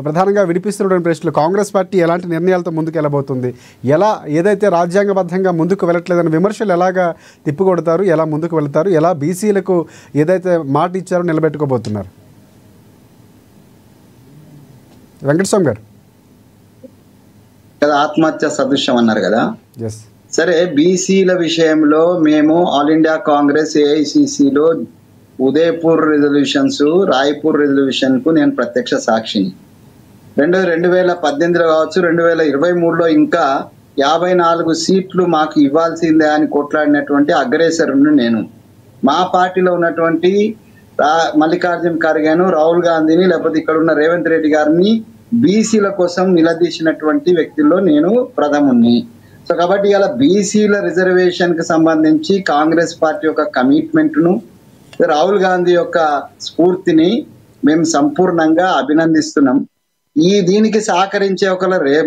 ప్రధానంగా వినిపిస్తున్నటువంటి ప్రశ్నలు, కాంగ్రెస్ పార్టీ ఎలాంటి నిర్ణయాలతో ముందుకు వెళ్ళబోతుంది, ఎలా ఏదైతే రాజ్యాంగబద్ధంగా ముందుకు వెళ్ళట్లేదని విమర్శలు ఎలాగా తిప్పికొడతారు, ఎలా ముందుకు వెళ్తారు, ఎలా బీసీలకు ఏదైతే మాట ఇచ్చారో నిలబెట్టుకోబోతున్నారు? వెంకటస్వామి గారు ఆత్మహత్య సదృశ్యం అన్నారు కదా. సరే, బీసీల విషయంలో మేము ఆల్ ఇండియా కాంగ్రెస్ ఏఐసిసిలో ఉదయపూర్ రిజల్యూషన్స్, రాయ్పూర్ రిజల్యూషన్ కు నేను ప్రత్యక్ష సాక్షిని. 2018లో కావచ్చు, 2023లో ఇంకా 54 సీట్లు మాకు ఇవ్వాల్సిందే అని కొట్లాడినటువంటి అగ్రేసర్ను నేను. మా పార్టీలో ఉన్నటువంటి మల్లికార్జున్ ఖర్గేను, రాహుల్ గాంధీని, లేకపోతే ఇక్కడ ఉన్న రేవంత్ రెడ్డి గారిని బీసీల కోసం నిలదీసినటువంటి వ్యక్తుల్లో నేను ప్రథముని. సో కాబట్టి ఇలా బీసీల రిజర్వేషన్ కి సంబంధించి కాంగ్రెస్ పార్టీ యొక్క కమిట్మెంట్ ను, రాహుల్ గాంధీ యొక్క స్ఫూర్తిని మేము సంపూర్ణంగా అభినందిస్తున్నాం. దీనికి సహకరించే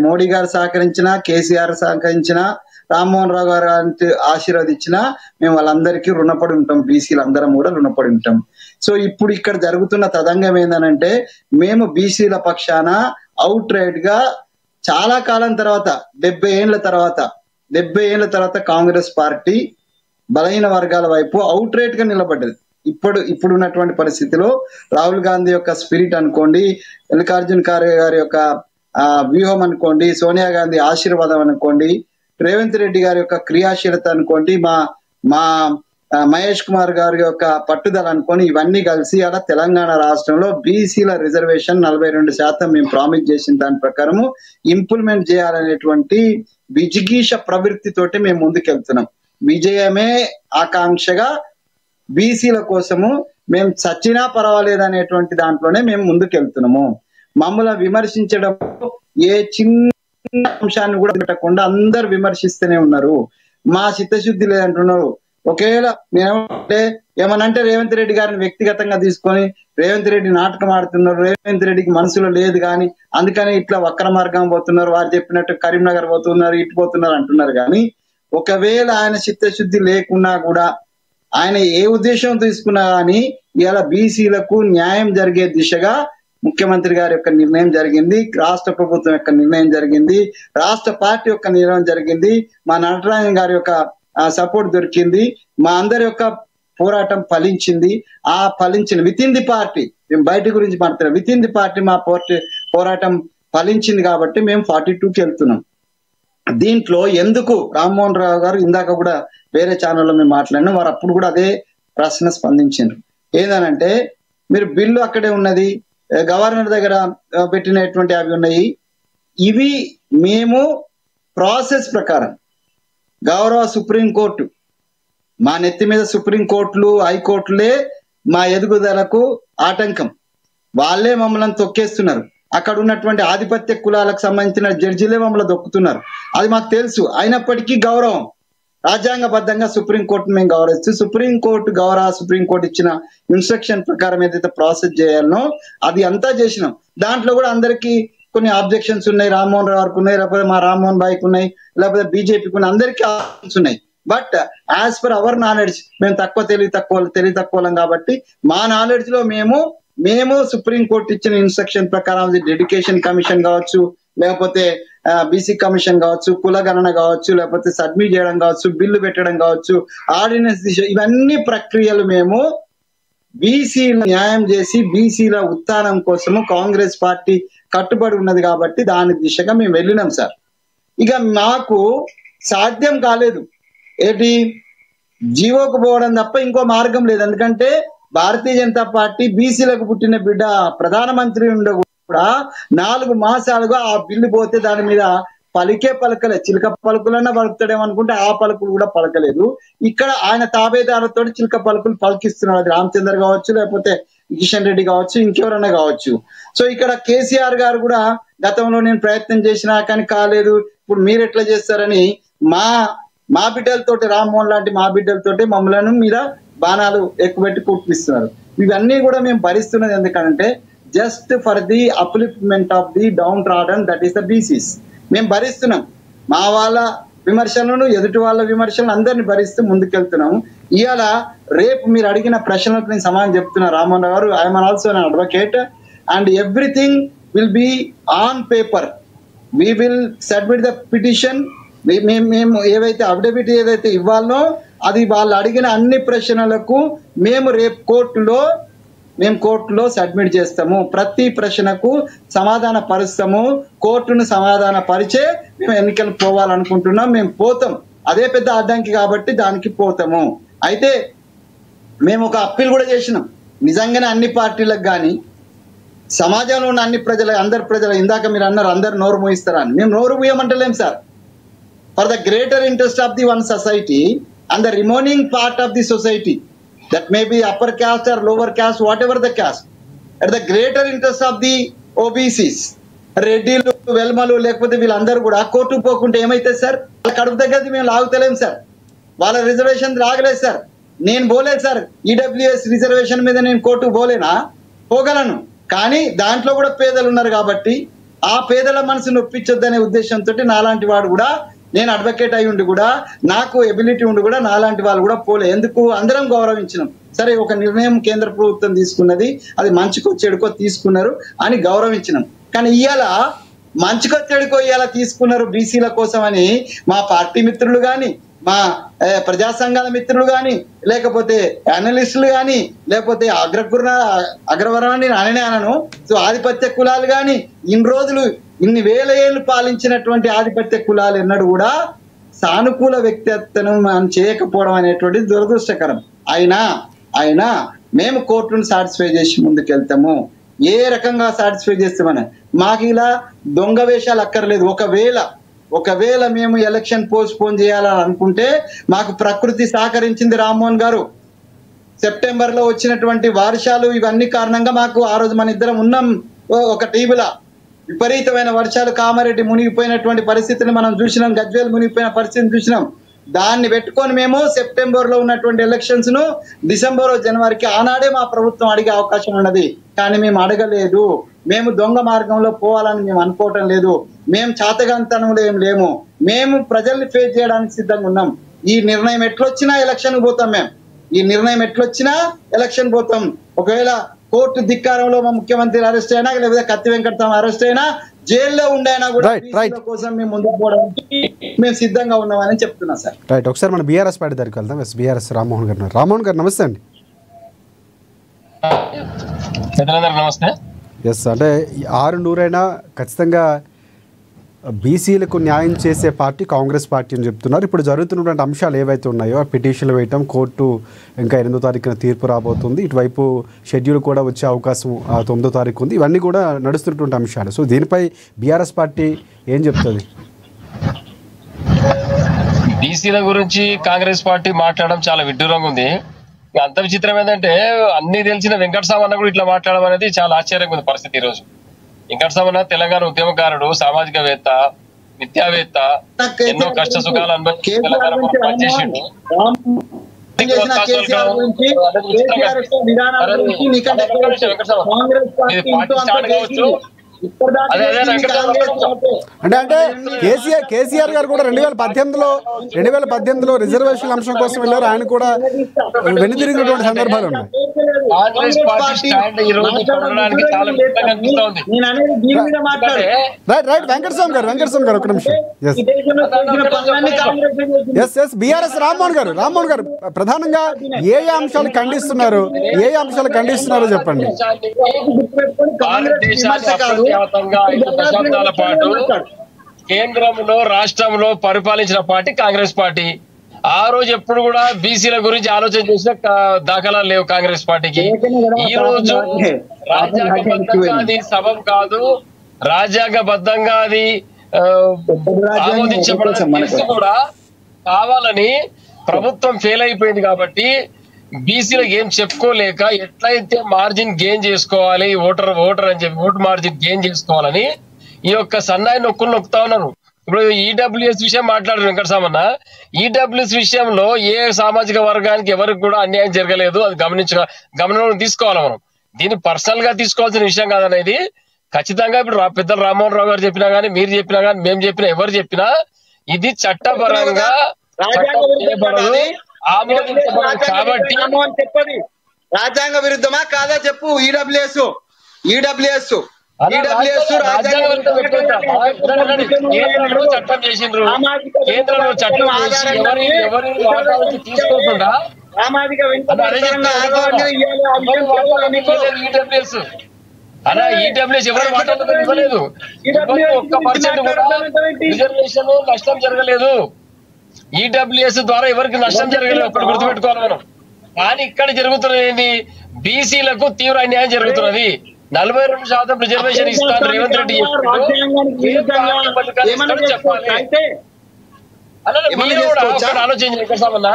మోడీ గారు సహకరించినా, కేసీఆర్ సహకరించినా, రామ్మోహన్ రావు గారు ఆశీర్వదించినా మేము వాళ్ళందరికీ రుణపడి ఉంటాం, బీసీలందరం కూడా రుణపడి ఉంటాం. సో ఇప్పుడు ఇక్కడ జరుగుతున్న తదంగం ఏంటంటే, మేము బీసీల పక్షాన అవుట్ రైట్ గా చాలా కాలం తర్వాత 70 ఏళ్ల తర్వాత కాంగ్రెస్ పార్టీ బలహీన వర్గాల వైపు అవుట్ రేట్ గా నిలబడ్డది. ఇప్పుడు ఉన్నటువంటి పరిస్థితిలో రాహుల్ గాంధీ యొక్క స్పిరిట్ అనుకోండి, మల్లికార్జున్ ఖార్గే గారి యొక్క వ్యూహం అనుకోండి, సోనియా గాంధీ ఆశీర్వాదం అనుకోండి, రేవంత్ రెడ్డి గారి యొక్క క్రియాశీలత అనుకోండి, మా మహేష్ కుమార్ గారి యొక్క పట్టుదల అనుకోని, ఇవన్నీ కలిసి అలా తెలంగాణ రాష్ట్రంలో బీసీల రిజర్వేషన్ 42% మేము ప్రామిస్ చేసిన దాని ప్రకారము ఇంప్లిమెంట్ చేయాలనేటువంటి విజిగీష ప్రవృత్తితోటి మేము ముందుకెళ్తున్నాం. విజయమే ఆకాంక్షగా బీసీల కోసము మేము చచ్చినా పర్వాలేదు అనేటువంటి దాంట్లోనే మేము ముందుకెళ్తున్నాము. మమ్మల్ని విమర్శించడం ఏ చిన్న అంశాన్ని కూడా పెట్టకుండా అందరు విమర్శిస్తూనే ఉన్నారు. మా చిత్తశుద్ధి లేదంటున్నారు. ఒకవేళ నేనేమంటే ఏమనంటే రేవంత్ రెడ్డి గారిని వ్యక్తిగతంగా తీసుకొని రేవంత్ రెడ్డి నాటకం ఆడుతున్నారు, రేవంత్ రెడ్డికి మనసులో లేదు కానీ అందుకని ఇట్లా వక్ర మార్గం పోతున్నారు, వారు చెప్పినట్టు కరీంనగర్ పోతున్నారు, ఇటు పోతున్నారు అంటున్నారు. కానీ ఒకవేళ ఆయన చిత్తశుద్ధి లేకున్నా కూడా, ఆయన ఏ ఉద్దేశం తీసుకున్నా కానీ ఇలా బీసీలకు న్యాయం జరిగే దిశగా ముఖ్యమంత్రి గారి యొక్క నిర్ణయం జరిగింది, రాష్ట్ర ప్రభుత్వం యొక్క నిర్ణయం జరిగింది, రాష్ట్ర పార్టీ యొక్క నిర్ణయం జరిగింది, మా నటరాజన్ గారి యొక్క సపోర్ట్ దొరికింది, మా అందరి యొక్క పోరాటం ఫలించింది. ఆ ఫలించిన విత్ ఇన్ ది పార్టీ, మేము బయట గురించి మాట్లాడుతున్నాం, విత్ ఇన్ ది పార్టీ మా పోరాటం ఫలించింది కాబట్టి మేము 42కి వెళ్తున్నాం. దీంట్లో ఎందుకు రామ్మోహన్ రావు గారు ఇందాక కూడా వేరే ఛానల్లో మేము మాట్లాడినాం, వారు అప్పుడు కూడా అదే ప్రశ్న స్పందించారు. ఏందనంటే మీరు బిల్లు అక్కడే ఉన్నది, గవర్నర్ దగ్గర పెట్టినటువంటి అవి ఉన్నాయి, ఇవి మేము ప్రాసెస్ ప్రకారం గౌరవ సుప్రీంకోర్టు, మా నెత్తి మీద సుప్రీంకోర్టులు హైకోర్టులే మా ఎదుగుదలకు ఆటంకం, వాళ్ళే మమ్మల్ని తొక్కేస్తున్నారు. అక్కడ ఉన్నటువంటి ఆధిపత్య కులాలకు సంబంధించిన జడ్జిలే మమ్మల్ని దొక్కుతున్నారు. అది మాకు తెలుసు. అయినప్పటికీ గౌరవం, రాజ్యాంగబద్ధంగా సుప్రీంకోర్టును మేము గౌరవిస్తూ సుప్రీంకోర్టు ఇచ్చిన ఇన్స్ట్రక్షన్ ప్రకారం ఏదైతే ప్రాసెస్ చేయాలనో అది అంతా చేసినాం. దాంట్లో కూడా అందరికీ కొన్ని ఆబ్జెక్షన్స్ ఉన్నాయి, రామ్మోహన్ రావుకి ఉన్నాయి, లేకపోతే మా రామ్మోహన్ భాయ్కి ఉన్నాయి, లేకపోతే బీజేపీకి ఉన్నాయి, అందరికీ ఆబ్జెక్షన్స్ ఉన్నాయి. But as per our knowledge మేము తెలివి తక్కువ కాబట్టి మా నాలెడ్జ్ లో మేము సుప్రీంకోర్టు ఇచ్చిన ఇన్స్ట్రక్షన్ ప్రకారం డెడికేషన్ కమిషన్ కావచ్చు, లేకపోతే బీసీ కమిషన్ కావచ్చు, కులగణన కావచ్చు, లేకపోతే సబ్మిట్ చేయడం కావచ్చు, బిల్లు పెట్టడం కావచ్చు, ఆర్డినెన్స్ ఇవన్నీ ప్రక్రియలు మేము బీసీల న్యాయం చేసి బీసీల ఉత్థానం కోసము కాంగ్రెస్ పార్టీ కట్టుబడి ఉన్నది కాబట్టి దాని దిశగా మేము వెళ్ళినాం సార్. ఇక మాకు సాధ్యం కాలేదు ఏంటి, జీవోకు పోవడం తప్ప ఇంకో మార్గం లేదు. ఎందుకంటే భారతీయ జనతా పార్టీ బీసీలకు పుట్టిన బిడ్డ ప్రధానమంత్రి ఉండే కూడా 4 మాసాలుగా ఆ బిల్లు పోతే దాని మీద పలకలే, చిలక పలుకులన్నా పలుకుతాడేమో అనుకుంటే ఆ పలుకులు కూడా పలకలేదు. ఇక్కడ ఆయన తాబేదారులతో చిలక పలుకులు పలికిస్తున్నాడు. అది రామచంద్ర కావచ్చు, లేకపోతే కిషన్ రెడ్డి కావచ్చు, ఇంకెవరన్నా కావచ్చు. సో ఇక్కడ కేసీఆర్ గారు కూడా గతంలో నేను ప్రయత్నం చేసినా కానీ కాలేదు, ఇప్పుడు మీరు ఎట్లా చేస్తారని మా బిడ్డలతోటి, రామ్మోహన్ లాంటి మా బిడ్డలతోటి మమ్మల్ని మీద బాణాలు ఎక్కువెట్టి కుట్టిస్తున్నారు. ఇవన్నీ కూడా మేము భరిస్తున్నది ఎందుకంటే just for the upliftment of the down trodden, that is the BCs. మేము భరిస్తున్నాం మా వాళ్ళ విమర్శలను, ఎదుటి వాళ్ళ విమర్శలను అందరినీ భరిస్తూ ముందుకెళ్తున్నాము. ఇవాళ రేపు మీరు అడిగిన ప్రశ్నలకు నేను సమాధానం చెప్తున్నా రామ్మోహన్ గారు. I'm also an advocate and everything will be on paper. We will submit the petition. మేము ఏవైతే అఫిడవిట్ ఏదైతే ఇవ్వాలనో అది వాళ్ళు అడిగిన అన్ని ప్రశ్నలకు మేము రేపు కోర్టులో సబ్మిట్ చేస్తాము. ప్రతి ప్రశ్నకు సమాధాన పరుస్తాము. కోర్టును సమాధాన పరిచే మేము ఎన్నికలు పోవాలనుకుంటున్నాం. మేము పోతాం, అదే పెద్ద అడ్డంకి కాబట్టి దానికి పోతాము. అయితే మేము ఒక అప్పీల్ కూడా చేసినాం. నిజంగానే అన్ని పార్టీలకు కానీ సమాజంలో ఉన్న అందరి ప్రజలు, ఇందాక మీరు అన్నారు అందరు నోరు మూయిస్తారని, మేము నోరు మూయమంటలేం sir. For the greater interest of the one society and the remaining part of the society, that may be upper caste or lower caste, whatever the caste, at the greater interest of the OBCs, రెడ్డిలు, వెల్మలు, లేకపోతే వీళ్ళందరూ కూడా court పోకుంటే ఏమైతే sir, వాళ్ళ కడుపు దగ్గర మేము లాగుతలేం sir. వాళ్ళ రిజర్వేషన్ రాగలేదు సార్. నేను పోలేదు సార్, ఈడబ్ల్యూఎస్ రిజర్వేషన్ మీద నేను కోర్టుకు పోగలను. కానీ దాంట్లో కూడా పేదలు ఉన్నారు కాబట్టి ఆ పేదల మనసు నొప్పించొద్దనే ఉద్దేశంతో నాలాంటి వాడు కూడా, నేను అడ్వకేట్ అయి ఉండి కూడా, నాకు ఎబిలిటీ ఉండి కూడా నాలాంటి వాళ్ళు కూడా పోలే. ఎందుకు? అందరం గౌరవించినాం. సరే, ఒక నిర్ణయం కేంద్ర ప్రభుత్వం తీసుకున్నది, అది మంచికో చెడుకో తీసుకున్నారు అని గౌరవించినాం. కానీ ఇవాళ మంచుకో చెడుకో ఇలా తీసుకున్నారు బీసీల కోసం అని మా పార్టీ మిత్రులు గాని, మా ప్రజా సంఘాల మిత్రులు గాని, లేకపోతే అనలిస్టులు గాని, లేకపోతే అగ్రవర్ణాన్ని అననే అనను, సో ఆధిపత్య కులాలు గాని, ఇన్ని రోజులు ఇన్ని వేల ఏళ్ళు పాలించినటువంటి ఆధిపత్య కులాలు ఎన్నడూ కూడా సానుకూల వ్యక్తిత్వం మనం చేయకపోవడం అనేటువంటిది దురదృష్టకరం. అయినా మేము కోర్టును సాటిస్ఫై చేసి ముందుకెళ్తాము. ఏ రకంగా సాటిస్ఫై చేస్తామని మాకు ఇలా దొంగ వేషాలు అక్కర్లేదు. ఒకవేళ మేము ఎలక్షన్ పోస్ట్ పోన్ చేయాలని అనుకుంటే మాకు ప్రకృతి సహకరించింది. రామ్మోహన్ గారు, సెప్టెంబర్ లో వచ్చినటువంటి వర్షాలు ఇవన్నీ కారణంగా మాకు ఆ రోజు మన ఇద్దరం ఉన్నాం ఒక టీవీలో. విపరీతమైన వర్షాలు, కామారెడ్డి మునిగిపోయినటువంటి పరిస్థితిని మనం చూసినాం, గజ్వేల్ మునిగిపోయిన పరిస్థితిని చూసినాం. దాన్ని పెట్టుకొని మేము సెప్టెంబర్ లో ఉన్నటువంటి ఎలక్షన్స్ ను డిసెంబర్ జనవరికి ఆనాడే మా ప్రభుత్వం అడిగే అవకాశం ఉన్నది. కానీ మేము అడగలేదు. మేము దొంగ మార్గంలో పోవాలని మేము అనుకోవటం లేదు. మేము చాతగాంతనంలో ఏం లేము. మేము ప్రజల్ని ఫేస్ చేయడానికి సిద్ధంగా ఉన్నాం. ఈ నిర్ణయం ఎట్లొచ్చినా ఎలక్షన్ పోతాం. ఒకవేళ కోర్టు ధిక్కారంలో మా ముఖ్యమంత్రి అరెస్ట్ అయినా, లేకపోతే కత్తి వెంకటస్వామి అరెస్ట్ అయినా, జైల్లో ఉండైనా కూడా కోసం మేము ముందుకు పోవడానికి మేము సిద్ధంగా ఉన్నామని చెప్తున్నా సార్. రైట్, ఒకసారి మన బీఆర్ఎస్ పార్టీ దగ్గరికి వెళ్దాం. బీఆర్ఎస్ రామ్మోహన్ గారు. రామ్మోహన్ గారు నమస్తే అండి. నమస్తే. ఎస్, అంటే 6 ఖచ్చితంగా బీసీలకు న్యాయం చేసే పార్టీ కాంగ్రెస్ పార్టీ అని చెప్తున్నారు. ఇప్పుడు జరుగుతున్నటువంటి అంశాలు ఏవైతే ఉన్నాయో, పిటిషన్లు వేయటం, కోర్టు ఇంకా 8వ తారీఖున తీర్పు రాబోతుంది, ఇటువైపు షెడ్యూల్ కూడా వచ్చే అవకాశం 9వ తారీఖు ఉంది, ఇవన్నీ కూడా నడుస్తున్నటువంటి అంశాలు. సో దీనిపై బీఆర్ఎస్ పార్టీ ఏం చెప్తుంది? బీసీల గురించి కాంగ్రెస్ పార్టీ మాట్లాడడం చాలా విడ్డూరంగా ఉంది. అంత విచిత్రం ఏంటంటే అన్ని తెలిసిన వెంకటస్వామి అన్న కూడా ఇట్లా మాట్లాడడం అనేది చాలా ఆశ్చర్యంగా ఉంది పరిస్థితి. ఈ రోజు వెంకటస్వామి అన్న తెలంగాణ ఉద్యమకారుడు, సామాజికవేత్త, విద్యావేత్త, ఎన్నో కష్ట సుఖాలు అనుభవించి తెలంగాణ పనిచేసిండు. అంటే కేసీఆర్ గారు కూడా 2018లో రిజర్వేషన్ అంశం కోసం వెళ్ళారు. ఆయన కూడా వెనుదిరిగినటువంటి సందర్భాలు ఉన్నాయి. రైట్, వెంకటస్వామి గారు ఒక నిమిషం. ఎస్ బీఆర్ఎస్ రామ్మోహన్ గారు ప్రధానంగా ఏ అంశాలు ఖండిస్తున్నారు చెప్పండి. దశాబ్దాల పాటు కేంద్రంలో రాష్ట్రంలో పరిపాలించిన పార్టీ కాంగ్రెస్ పార్టీ. ఆ రోజు ఎప్పుడు కూడా బీసీల గురించి ఆలోచన చేసిన దాఖలాలు లేవు కాంగ్రెస్ పార్టీకి. ఈ రోజు రాజ్యాంగబద్ధంగా అది సబబ్ కాదు, రాజ్యాంగబద్ధంగా అది ఆమోదించబడాలని కూడా కావాలని ప్రభుత్వం ఫెయిల్ అయిపోయింది. కాబట్టి బీసీలకు ఏం చెప్పుకోలేక ఎట్లయితే మార్జిన్ గెయిన్ చేసుకోవాలి, ఓటర్ అని చెప్పి ఓటు మార్జిన్ గెయిన్ చేసుకోవాలని ఈ యొక్క సన్నాయి నొక్కుతా ఉన్నారు. ఇప్పుడు ఈడబ్ల్యూఎస్ విషయం మాట్లాడారు వెంకటస్వామన్న. ఈడబ్ల్యూఎస్ విషయంలో ఏ సామాజిక వర్గానికి ఎవరికి కూడా అన్యాయం జరగలేదు. అది గమనంలో తీసుకోవాలి మనం. దీన్ని పర్సనల్ గా తీసుకోవాల్సిన విషయం కాదనేది ఖచ్చితంగా ఇప్పుడు పెద్దలు రామ్మోహన్ రావు గారు చెప్పినా గానీ, మీరు చెప్పినా గానీ, మేము చెప్పినా, ఎవరు చెప్పినా ఇది చట్టపరంగా చేయబడదు, ఆమోదించబడదు. కాబట్టి రాజ్యాంగ విరుద్ధమా కాదా చెప్పు. ఈడబ్ల్యూఎస్ కేంద్రంలో చట్టం చేసిండ్రు. కేంద్రంలో చట్టం చేసి ఎవరి తీసుకోకుండా అలా ఈడబ్ల్యూఎస్ ఎవరు వాటాలు ఇవ్వలేదు. ఒక్క % కూడా రిజర్వేషన్ నష్టం జరగలేదు. ఈడబ్ల్యూఎస్ ద్వారా ఎవరికి నష్టం జరగలేదు, ఒకటి గుర్తుపెట్టుకోవాలి మనం. కానీ ఇక్కడ జరుగుతున్నది ఏంటి? బీసీలకు తీవ్ర అన్యాయం జరుగుతున్నది. 42% రిజర్వేషన్ ఇస్తాను రేవంత్ రెడ్డి చెప్పాలి. అలా మీరు కూడా ఒకటి ఆలోచన చేస్తామన్నా.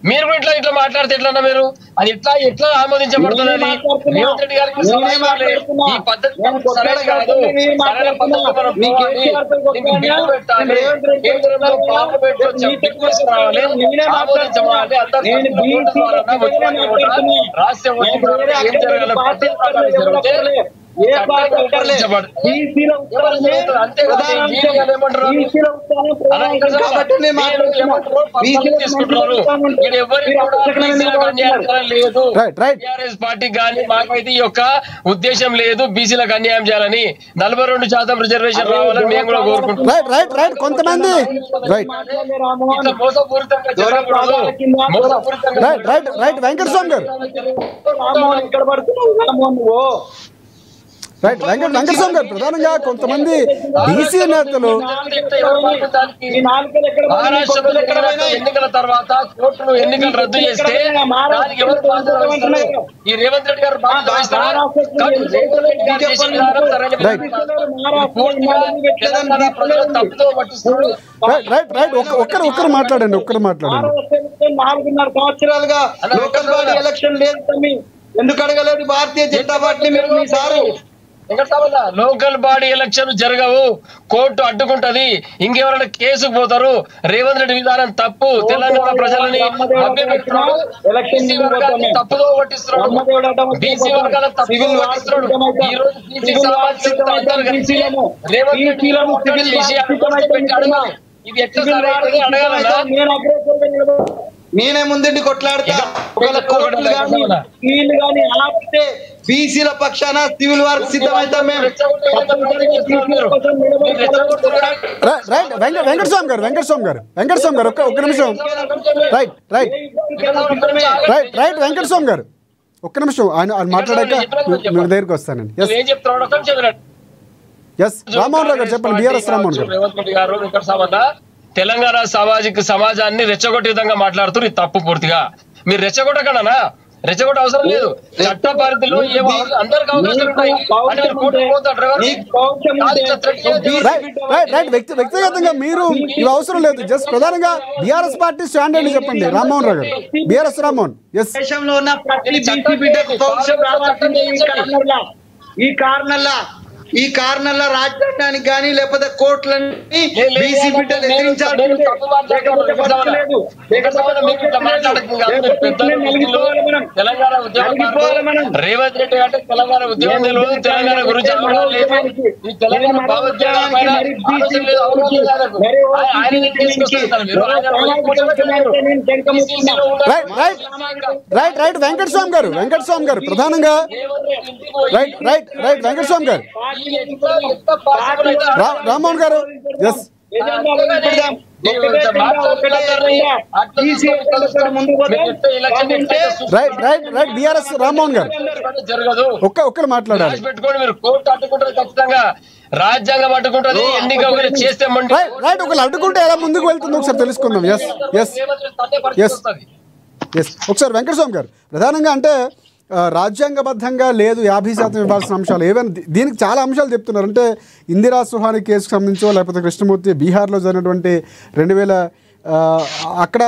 మీరు కూడా ఇట్లా మాట్లాడితే ఎట్లన్నా మీరు అది ఎట్లా ఆమోదించబడుతుంది? అది రేవంత్ రెడ్డి గారికి ఈ పద్ధతి సరైన కాదు. సరైన పద్ధతిలో మనం పోవాలి. బిల్లు పెట్టాలి, కేంద్రంలో పార్లమెంట్ లో తీసుకురావాలి, ఆమోదించవాలి. రాష్ట్ర ఏం జరగాలి? జరిగితే ఏ పార్టీ అక్కర్లేదు. బీసీల ఉత్తరాన్ని కాబట్టి నేను పార్టీకి కానీ మాకైతే ఈ యొక్క ఉద్దేశం లేదు బీసీలకు అన్యాయం చేయాలని. 42% రిజర్వేషన్ రావాలని మేము కూడా కోరుకుంటున్నాం. కొంతమంది మోసపూరితంగా వెంకటస్వామి గారు వెంకటస్వామి గారు ప్రధానంగా కొంతమంది బీసీ నేతలు ఎన్నికల తర్వాత కోర్టులు ఎన్నికలు రద్దు చేస్తే దానికి ఎవరు బాధ్యత వహిస్తారు? ఈ రేవంత్ రెడ్డి గారు బాధ్యత వహిస్తారా? తప్పుతో పట్టిస్తారు. ఒక్కరు మాట్లాడండి 4.5 సంవత్సరాలుగా లోకల్ బాడీ ఎలక్షన్ లేదు తమ్మి. ఎందుకు అడగలేదు భారతీయ జనతా పార్టీ మీరు? మీ సారు లోకల్ బాడీ ఎలక్షన్ జరగవు, కోర్టు అడ్డుకుంటది, ఇంకెవరైనా కేసుకు పోతారు. రేవంత్ రెడ్డి విధానం తప్పు. తెలంగాణ ప్రజలని తప్పుదో పట్టిస్తున్నాడు, బీసీ వర్గాల తప్పుదో పట్టిస్తున్నాడు. ఈ రోజు బీసీ సామాజిక రేవంత్ రెడ్డి అడగాలి, ఇది ఎట్లా అడగాలన్నా నేనే ముందుండి కొట్లాడతా. ఒకవేళ కోర్టులు కానీ వీళ్ళు కానీ ఆపితే బీసీల పక్షాన సివిల్ వారికి సిద్ధమవుతాం మేము. వెంకటస్వామి గారు ఒక్క నిమిషం. వెంకటస్వామి గారు ఒక్క నిమిషం, ఆయన మాట్లాడాక మీ దగ్గరికి వస్తానండి. రామ్మోహన్ రావు గారు చెప్పండి. బిఆర్ఎస్ రామ్మోహన్ గారు. రేవంత్ రెడ్డి గారు తెలంగాణ సమాజాన్ని రెచ్చగొట్టే విధంగా మాట్లాడుతూ ఇది తప్పు. పూర్తిగా మీరు రెచ్చగొట్టకనా? రెచ్చగొట్ట అవసరం లేదు. చట్ట పరిధిలో అందరికి అవకాశాలు ఉంటాయి. వ్యక్తిగతంగా మీరు ఇవి అవసరం లేదు. జస్ట్ ప్రధానంగా బీఆర్ఎస్ పార్టీ స్టాండ్ అని చెప్పండి. రామ్మోహన్ రావు గారు, బిఆర్ఎస్ రామ్మోహన్. దేశంలో ఉన్న ప్రతి బీసీ బిడ్డకు పౌరుషం రావాల్సిందే. ఈ కారణంలో రాజ్యాంగానికి కానీ లేకపోతే కోర్టులన్నీ బీసీ బిడ్డలు ఎదిరించాలి. తెలంగాణ ఉద్యమం రేవంత్ రెడ్డి అంటే తెలంగాణ ఉద్యమం తెలియదు, తెలంగాణ గురించి తెలంగాణ భావోద్వేగాల వెంకటస్వామి గారు ప్రధానంగా వెంకటస్వామి గారు, రామ్మోహన్ గారు. ఎస్ బిఆర్ఎస్ రామ్మోహన్ గారు ఒక్కరు మాట్లాడాలి. పెట్టుకోండి, మీరు కోర్టు అడ్డుకుంటారు ఖచ్చితంగా, రాజ్యాంగం అడ్డుకుంటుంది. ఎన్నిక చేస్తే ఒకరు అడ్డుకుంటే ఎలా ముందుకు వెళ్తుందో ఒకసారి తెలుసుకుందాం. ఒకసారి వెంకటస్వామి గారు ప్రధానంగా అంటే రాజ్యాంగబద్ధంగా లేదు 50% ఇవ్వాల్సిన అంశాలు ఏవైనా, దీనికి చాలా అంశాలు చెప్తున్నారు. అంటే ఇందిరా సుహాని కేసుకు సంబంధించో లేకపోతే కృష్ణమూర్తి బీహార్లో జరిగినటువంటి 2000 అక్కడ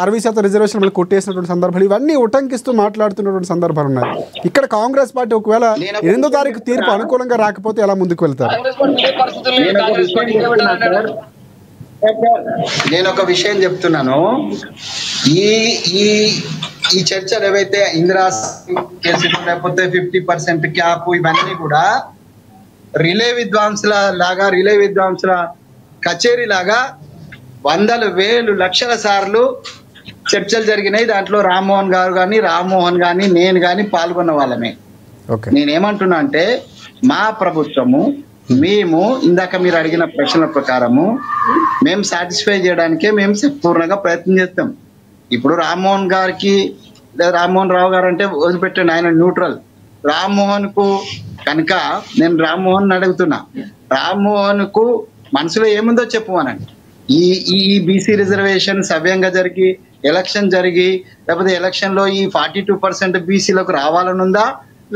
60% రిజర్వేషన్ మళ్ళీ కొట్టేసినటువంటి సందర్భాలు, ఇవన్నీ ఉటంకిస్తూ మాట్లాడుతున్నటువంటి సందర్భాలు ఉన్నాయి. ఇక్కడ కాంగ్రెస్ పార్టీ ఒకవేళ 8వ తారీఖు తీర్పు అనుకూలంగా రాకపోతే ఎలా ముందుకు వెళ్తారు? నేను ఒక విషయం చెప్తున్నాను. ఈ చర్చలు ఏవైతే ఇందిరా కేసు లేకపోతే 50% క్యాప్ ఇవన్నీ కూడా రిలే విద్వాంసుల కచేరీ లాగా వందలు వేలు లక్షల సార్లు చర్చలు జరిగినాయి. దాంట్లో రామ్మోహన్ గాని నేను గాని పాల్గొన్న వాళ్ళమే. నేనేమంటున్నా అంటే మా ప్రభుత్వము మేము ఇందాక మీరు అడిగిన ప్రశ్నల ప్రకారము మేము సాటిస్ఫై చేయడానికే మేము పూర్ణంగా ప్రయత్నం చేస్తాం. ఇప్పుడు రామ్మోహన్ రావు గారు అంటే వదిలిపెట్టండి, ఆయన న్యూట్రల్. రామ్మోహన్ కు కనుక నేను రామ్మోహన్ అడుగుతున్నా, రామ్మోహన్ కు మనసులో ఏముందో చెప్పమనండి. ఈ బీసీ రిజర్వేషన్ సవ్యంగా జరిగి ఎలక్షన్ జరిగి లేకపోతే ఎలక్షన్ లో ఈ 42% బీసీలకు రావాలనుందా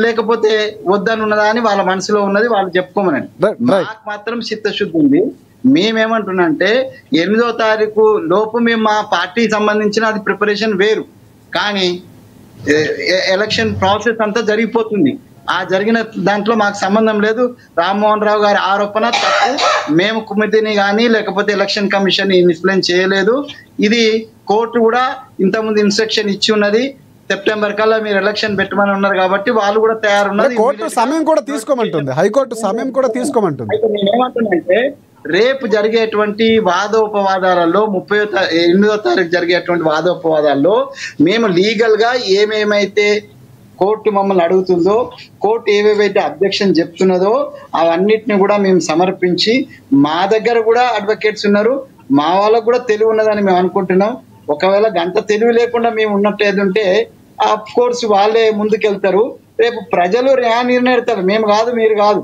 లేకపోతే వద్దనున్నదా అని వాళ్ళ మనసులో ఉన్నది వాళ్ళు చెప్పుకోమనండి. నాకు మాత్రం చిత్తశుద్ధి ఉంది. మేమేమంటున్నా అంటే 8వ తారీఖు లోపు మేము మా పార్టీ సంబంధించిన అది ప్రిపరేషన్ వేరు, కానీ ఎలక్షన్ ప్రాసెస్ అంతా జరిగిపోతుంది. ఆ జరిగిన దాంట్లో మాకు సంబంధం లేదు. రామ్మోహన్ రావు గారి ఆరోపణ తప్పు. మేము కమిటీని కానీ లేకపోతే ఎలక్షన్ కమిషన్ ఇన్ఫ్లుయెన్స్ చేయలేదు. ఇది కోర్టు కూడా ఇంతకుముందు ఇన్స్ట్రక్షన్ ఇచ్చి ఉన్నది. సెప్టెంబర్ కల్లా మీరు ఎలక్షన్ పెట్టమని ఉన్నారు కాబట్టి వాళ్ళు కూడా తయారున్నారు. కోర్టు సమయం కూడా తీసుకోమంటుంది, హైకోర్టు సమయం కూడా తీసుకోమంటుంది. అయితే నేను ఏమంటున్నానంటే రేపు జరిగేటువంటి వాదోపవాదాలలో 8వ తారీఖు జరిగేటువంటి వాదోపవాదాల్లో మేము లీగల్ గా ఏమేమైతే కోర్టు మమ్మల్ని అడుగుతుందో, కోర్టు ఏవేవైతే అబ్జెక్షన్ చెప్తున్నదో అవన్నిటిని కూడా మేము సమర్పించి, మా దగ్గర కూడా అడ్వకేట్స్ ఉన్నారు, మా వాళ్ళకు కూడా తెలివి ఉన్నదని మేము అనుకుంటున్నాం. ఒకవేళ గంట తెలివి లేకుండా మేము ఉన్నట్టు ఏదంటే ఆఫ్ కోర్స్ వాళ్ళే ముందుకెళ్తారు. రేపు ప్రజలు న్యాయ నిర్ణయిస్తారు, మేము కాదు, మీరు కాదు,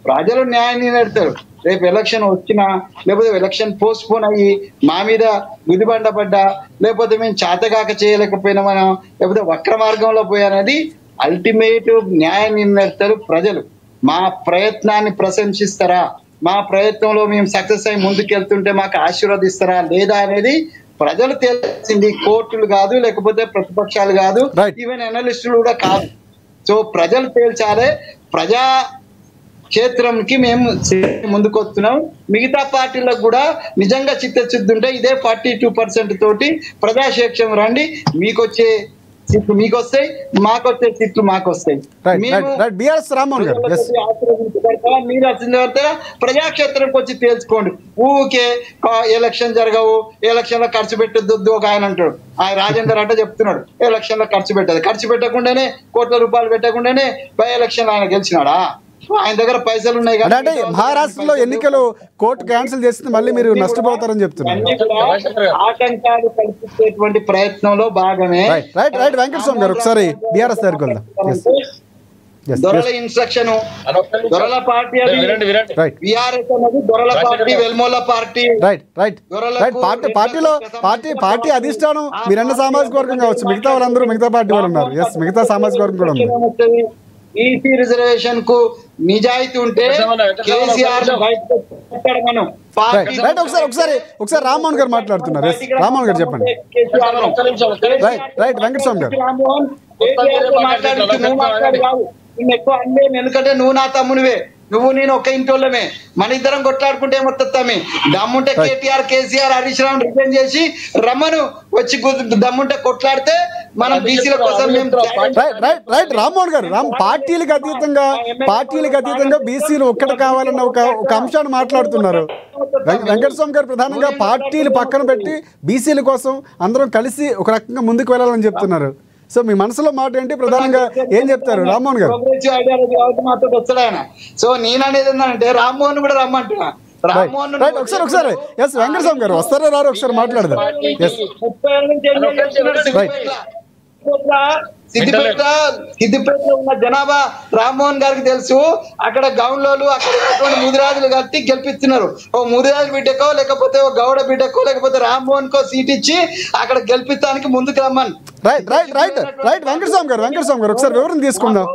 ప్రజలు న్యాయ నిర్ణయిస్తారు. రేపు ఎలక్షన్ వచ్చినా లేకపోతే ఎలక్షన్ పోస్ట్ పోన్ అయ్యి మా మీద గుదిబండ పడ్డా, లేకపోతే మేము చేతగాక చేయలేకపోయినామనో, లేకపోతే వక్ర మార్గంలో పోయానది అల్టిమేట్ న్యాయ నిర్ణయిస్తారు ప్రజలు. మా ప్రయత్నాన్ని ప్రశంసిస్తారా, మా ప్రయత్నంలో మేము సక్సెస్ అయ్యి ముందుకెళ్తుంటే మాకు ఆశీర్వదిస్తారా లేదా అనేది ప్రజలు తెలిసింది. కోర్టులు కాదు, లేకపోతే ప్రతిపక్షాలు కాదు, ఈవెన్ అనలిస్టులు కూడా కాదు. సో ప్రజలు తేల్చాలి. ప్రజా క్షేత్రంకి మేము ముందుకు వస్తున్నాం. మిగతా పార్టీలకు కూడా నిజంగా చిత్తశుద్ధి ఉంటే ఇదే 42% తోటి ప్రజాక్షేత్రం రండి, మీకొచ్చే సీట్లు మీకు వస్తాయి, మాకొచ్చే సీట్లు మాకు వస్తాయి. మీరు వచ్చిన ప్రజాక్షేత్రంకి వచ్చి తేల్చుకోండి. ఊకే ఎలక్షన్ జరగవు, ఎలక్షన్ లో ఖర్చు పెట్టద్దు ఒక ఆయన అంటాడు. ఆయన రాజేందర్ అంటే చెప్తున్నాడు ఎలక్షన్ లో ఖర్చు పెట్టదు. ఖర్చు పెట్టకుండానే కోట్ల రూపాయలు పెట్టకుండానే బై ఎలక్షన్ ఆయన గెలిచినాడా? ఆయన దగ్గర పైసలు ఉన్నాయి కదా. అంటే మహారాష్ట్రలో ఎన్నికలు కోర్టు క్యాన్సిల్ చేస్తే మళ్ళీ మీరు నష్టపోతారని చెప్తున్నారు. ఆటంకాలు కల్పించేటువంటి ప్రయత్నంలో భాగమే. రైట్ వెంకటస్వామి గారు ఒకసారి బీఆర్ఎస్ దగ్గరికి వెళ్దాం. దొరల ఇన్స్ట్రక్షన్, దొరల పార్టీ అది, బీఆర్ఎస్ అన్నది దొరల పార్టీ, వెల్మోల పార్టీ. పార్టీ అధిష్టానం మీరన్న సామాజిక వర్గం కావచ్చు, మిగతా వాళ్ళందరూ మిగతా పార్టీ వాళ్ళు ఉన్నారు. మిగతా సామాజిక వర్గం కూడా ఉంది. ఈసీ రిజర్వేషన్ కు నిజాయితీ ఉంటే కేసీఆర్ ఒకసారి రామ్మోహన్ గారు మాట్లాడుతున్నారు. రామ్మోహన్ గారు చెప్పండి. రైట్ వెంకటస్వామి గారు ఎక్కువ అంటే, ఎందుకంటే నువ్వు నా తమ్మునివే, నువ్వు నేను ఒక ఇంటోళ్ళమే, మన ఇద్దరం కొట్లాడుకుంటే ఏమొస్తామే. దమ్ముంటే కేటీఆర్, కేసీఆర్, హరీష్ రావు రిజైన్ చేసి రమ్మను, వచ్చి దమ్ముంటే కొట్లాడితే మనం బీసీల కోసం. రైట్ రామ్మోహన్ గారు, పార్టీలకు అతీతంగా బీసీలు ఒక్కటి కావాలన్న ఒక అంశాన్ని మాట్లాడుతున్నారు. వెంకటస్వామి గారు ప్రధానంగా పార్టీలు పక్కన పెట్టి బీసీల కోసం అందరం కలిసి ఒక రకంగా ముందుకు వెళ్ళాలని చెప్తున్నారు. సో మీ మనసులో మాట ఏంటి, ప్రధానంగా ఏం చెప్తారు రామ్మోహన్ గారు? వస్తాడు ఆయన. సో నేను అనేది ఏంటంటే రామ్మోహన్ కూడా రమ్మంటున్నా. ఒకసారి వెంకటస్వామి గారు వస్తారా రారు ఒకసారి మాట్లాడదాం. సిద్దిపేటలో ఉన్న జనాభా రామ్మోహన్ గారికి తెలుసు. అక్కడ గౌన్లోలు, అక్కడ ముదిరాజులు కట్టి గెలిపిస్తున్నారు. ఓ ముదిరాజు బిడ్డకో, లేకపోతే ఓ గౌడ బిడ్డకో, లేకపోతే రామ్మోహన్ కో సీట్ ఇచ్చి అక్కడ గెలిపించడానికి ముందుకు రమ్మని. రైట్ వెంకటస్వామి గారు ఒకసారి వివరణ తీసుకుందాం.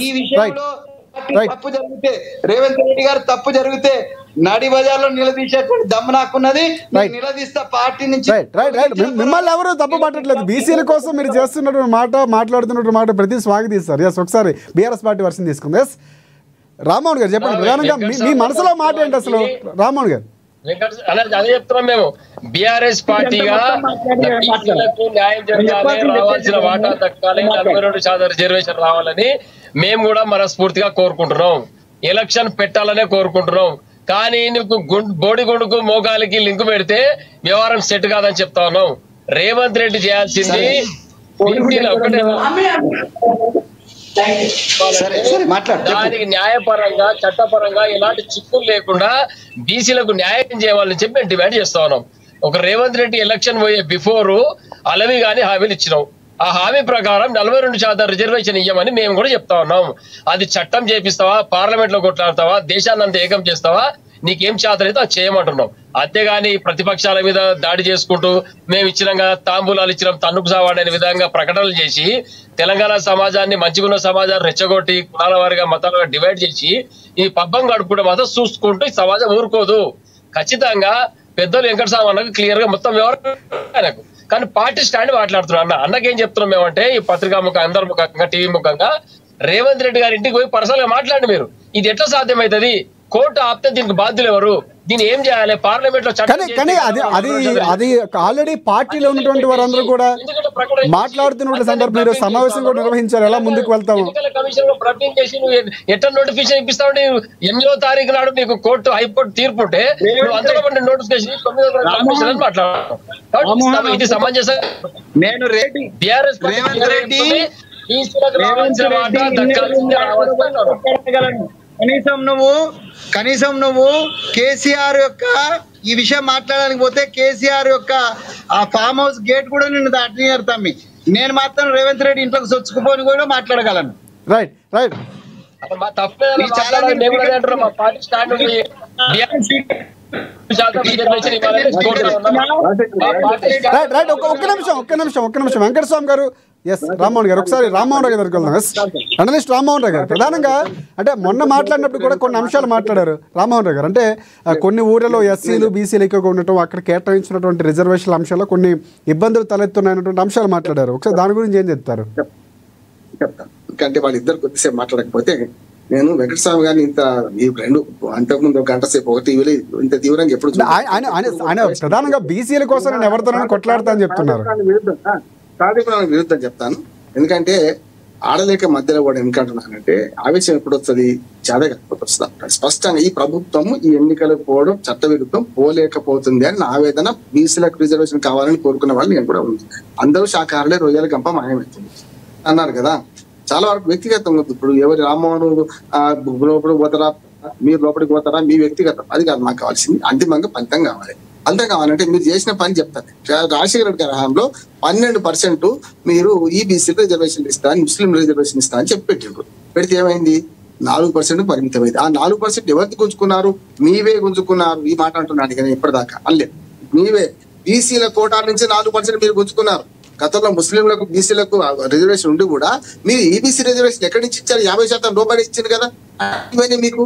ఈ విషయంలో తప్పు జరిగితే, రేవంత్ రెడ్డి గారు తప్పు జరిగితే నడి బజార్లో నిలదీసేటువంటి దమ్ము నాకున్నది. నిలదీస్తా పార్టీ నుంచి. మిమ్మల్ని ఎవరు తప్పు పట్టట్లేదు. బీసీల కోసం మీరు చేస్తున్నటువంటి మాట్లాడుతున్నటువంటి మాట ప్రతి స్వాగతిస్తారు. ఒకసారి బీఆర్ఎస్ పార్టీ వర్షన్ తీసుకుంది. రామ్మోహన్ గారు చెప్పండి, ప్రధానంగా మీ మనసులో మాట ఏంటి అసలు రామ్మోహన్ గారు? అదే చెప్తున్నాం మేము. బీఆర్ఎస్ పార్టీగా న్యాయం జరగాలి, రావాల్సిన వాటా దక్కాలి, 42% రిజర్వేషన్ రావాలని మేము కూడా మనస్ఫూర్తిగా కోరుకుంటున్నాం. ఎలక్షన్ పెట్టాలనే కోరుకుంటున్నాం. కానీ నీకు బోడిగుండుకు మోగాలికి లింక్ పెడితే వ్యవహారం సెట్ కాదని చెప్తా ఉన్నాం. రేవంత్ రెడ్డి చేయాల్సింది దానికి న్యాయపరంగా, చట్టపరంగా ఎలాంటి చిక్కులు లేకుండా బీసీలకు న్యాయం చేయాలని చెప్పి మేము డిమాండ్ చేస్తా ఉన్నాం. ఒక రేవంత్ రెడ్డి ఎలక్షన్ పోయే బిఫోర్ అలవి గాని హామీలు ఇచ్చినాం. ఆ హామీ ప్రకారం 42% రిజర్వేషన్ ఇయ్యమని మేము కూడా చెప్తా ఉన్నాం. అది చట్టం చేపిస్తావా, పార్లమెంట్ లో కొట్లాడతావా, దేశాన్ని అంతా ఏకం చేస్తావా, నీకేం చేతనైతే అది చేయమంటున్నాం. అంతేగాని ప్రతిపక్షాల మీద దాడి చేసుకుంటూ మేము ఇచ్చినాం కదా, తాంబూలాలు ఇచ్చినాం, తన్నుకు సావాడనే విధంగా ప్రకటనలు చేసి తెలంగాణ సమాజాన్ని, మంచిగున్న సమాజాన్ని రెచ్చగొట్టి కులాల వారిగా, మతాలుగా డివైడ్ చేసి ఈ పబ్బం గడుపుకుంటే మాత్రం చూసుకుంటూ ఈ సమాజం ఊరుకోదు. ఖచ్చితంగా పెద్దలు వెంకటస్వామి అన్నకు క్లియర్ గా మొత్తం వివరణ. కానీ పార్టీ స్టాండ్ మాట్లాడుతున్నాం. అన్నకేం చెప్తున్నాం మేమంటే, ఈ పత్రికా ముఖంగా, అందరి ముఖంగా, టీవీ ముఖంగా రేవంత్ రెడ్డి గారి ఇంటికి పోయి పర్సనల్ గా మాట్లాడండి. మీరు ఇది ఎట్లా సాధ్యమవుతుంది? కోర్టు ఆపితే దీనికి బాధ్యులు ఎవరు? దీన్ని ఏం చేయాలి పార్లమెంట్ లో కానీ అది ఆల్రెడీ పార్టీలో ఉన్నటువంటి వారందరూ కూడా మాట్లాడుతున్న సందర్భంలో సమావేశం కూడా నిర్వహించారు. ఎలా ముందుకు వెళ్తాము? కమిషన్ లో ప్రకటన చేసి నువ్వు ఎట్లా నోటిఫికేషన్ ఇప్పిస్తావు? 8వ తారీఖు నాడు నీకు కోర్టు హైకోర్టు తీర్పు ఉంటే నువ్వు అంతలో నోటిఫికేషన్ 9వ కమిషన్ అని మాట్లాడాలి. ఇది సమంజసం. నేను టిఆర్ఎస్ కనీసం నువ్వు కేసీఆర్ యొక్క ఈ విషయం మాట్లాడడానికి పోతే కేసీఆర్ యొక్క ఆ ఫామ్ హౌస్ గేట్ కూడా నిన్ను దాటినారు తమ్మి. నేను మాత్రం రేవంత్ రెడ్డి ఇంట్లోకి చొచ్చుకుపోని కూడా మాట్లాడగలను. రైట్ రైట్ ఒక్క నిమిషం వెంకటస్వామి గారు. ఎస్ రామ్మోహన్ గారు, ఒకసారి రామ్మోహన్ రావు గారికి వెళ్దాం. ఎస్ అనలిస్ట్ రామ్మోహన్ రావు గారు ప్రధానంగా అంటే మొన్న మాట్లాడినప్పుడు కూడా కొన్ని అంశాలు మాట్లాడారు రామ్మోహన్ రావు గారు. అంటే కొన్ని ఊర్లలో ఎస్సీలు బీసీలు ఎక్కువగా ఉండటం, అక్కడ కేటాయించినటువంటి రిజర్వేషన్ల అంశాల్లో కొన్ని ఇబ్బందులు తలెత్తున్నాయన్నటువంటి అంశాలు మాట్లాడారు. ఒకసారి దాని గురించి ఏం చెప్తారు? చెప్తాను. ఎందుకంటే వాళ్ళిద్దరు కొద్దిసేపు మాట్లాడకపోతే నేను వెంకటస్వామి గారిని ఇంత ఈ రెండు అంతకుముందు ఒక గంట సేపు ఒక టీవీలో ఇంత తీవ్రంగా ఎప్పుడు ఆయన ప్రధానంగా బీసీల కోసం నేను ఎవరితో కొట్లాడతా అని చెప్తున్నారు. విరుద్ధం చెప్తాను. ఎందుకంటే ఆడలేక మధ్యలో కూడా ఎందుకంటున్నానంటే ఆవేశం ఎప్పుడు వస్తుంది, చాలా వస్తుంది. స్పష్టంగా ఈ ప్రభుత్వం ఈ ఎన్నికలకు పోవడం చట్టవిరుద్ధం పోలేకపోతుంది అని నా ఆవేదన. బీసీలకు రిజర్వేషన్ కావాలని కోరుకున్న వాళ్ళు నేను కూడా ఉంది. అందరూ శాఖాహారులే, రొయ్యల గంప మాయమవుతుంది అన్నారు కదా. చాలా వరకు వ్యక్తిగతం ఉంది. ఇప్పుడు ఎవరి రామ్మోహన్ లోపలికి పోతారా, మీరు లోపలికి పోతారా, మీ వ్యక్తిగతం అది కాదు మాకు కావాల్సింది. అంతిమంగా ఫలితం కావాలి. ఫలితం కావాలంటే మీరు చేసిన పని చెప్తాను. రాజశేఖర రెడ్డి గారి హయాంలో 12% మీరు ఈబీసీ రిజర్వేషన్ ఇస్తా, ముస్లిం రిజర్వేషన్ ఇస్తా అని చెప్పి పెట్టిండ్రు. పెడితే ఏమైంది? 4% పరిమితమైంది. ఆ 4% ఎవరికి గుంజుకున్నారు? మీవే గుంజుకున్నారు. ఈ మాట అంటున్నాను కానీ ఇప్పటిదాకా అల్లే మీవే బీసీల కోటాల నుంచి 4% మీరు గుంజుకున్నారు. గతంలో ముస్లింలకు బీసీలకు రిజర్వేషన్ ఉండి కూడా మీరు ఈబీసీ రిజర్వేషన్ ఎక్కడి నుంచి ఇచ్చారు? 50% రూపాయలు ఇచ్చింది కదా. ఇవన్నీ మీకు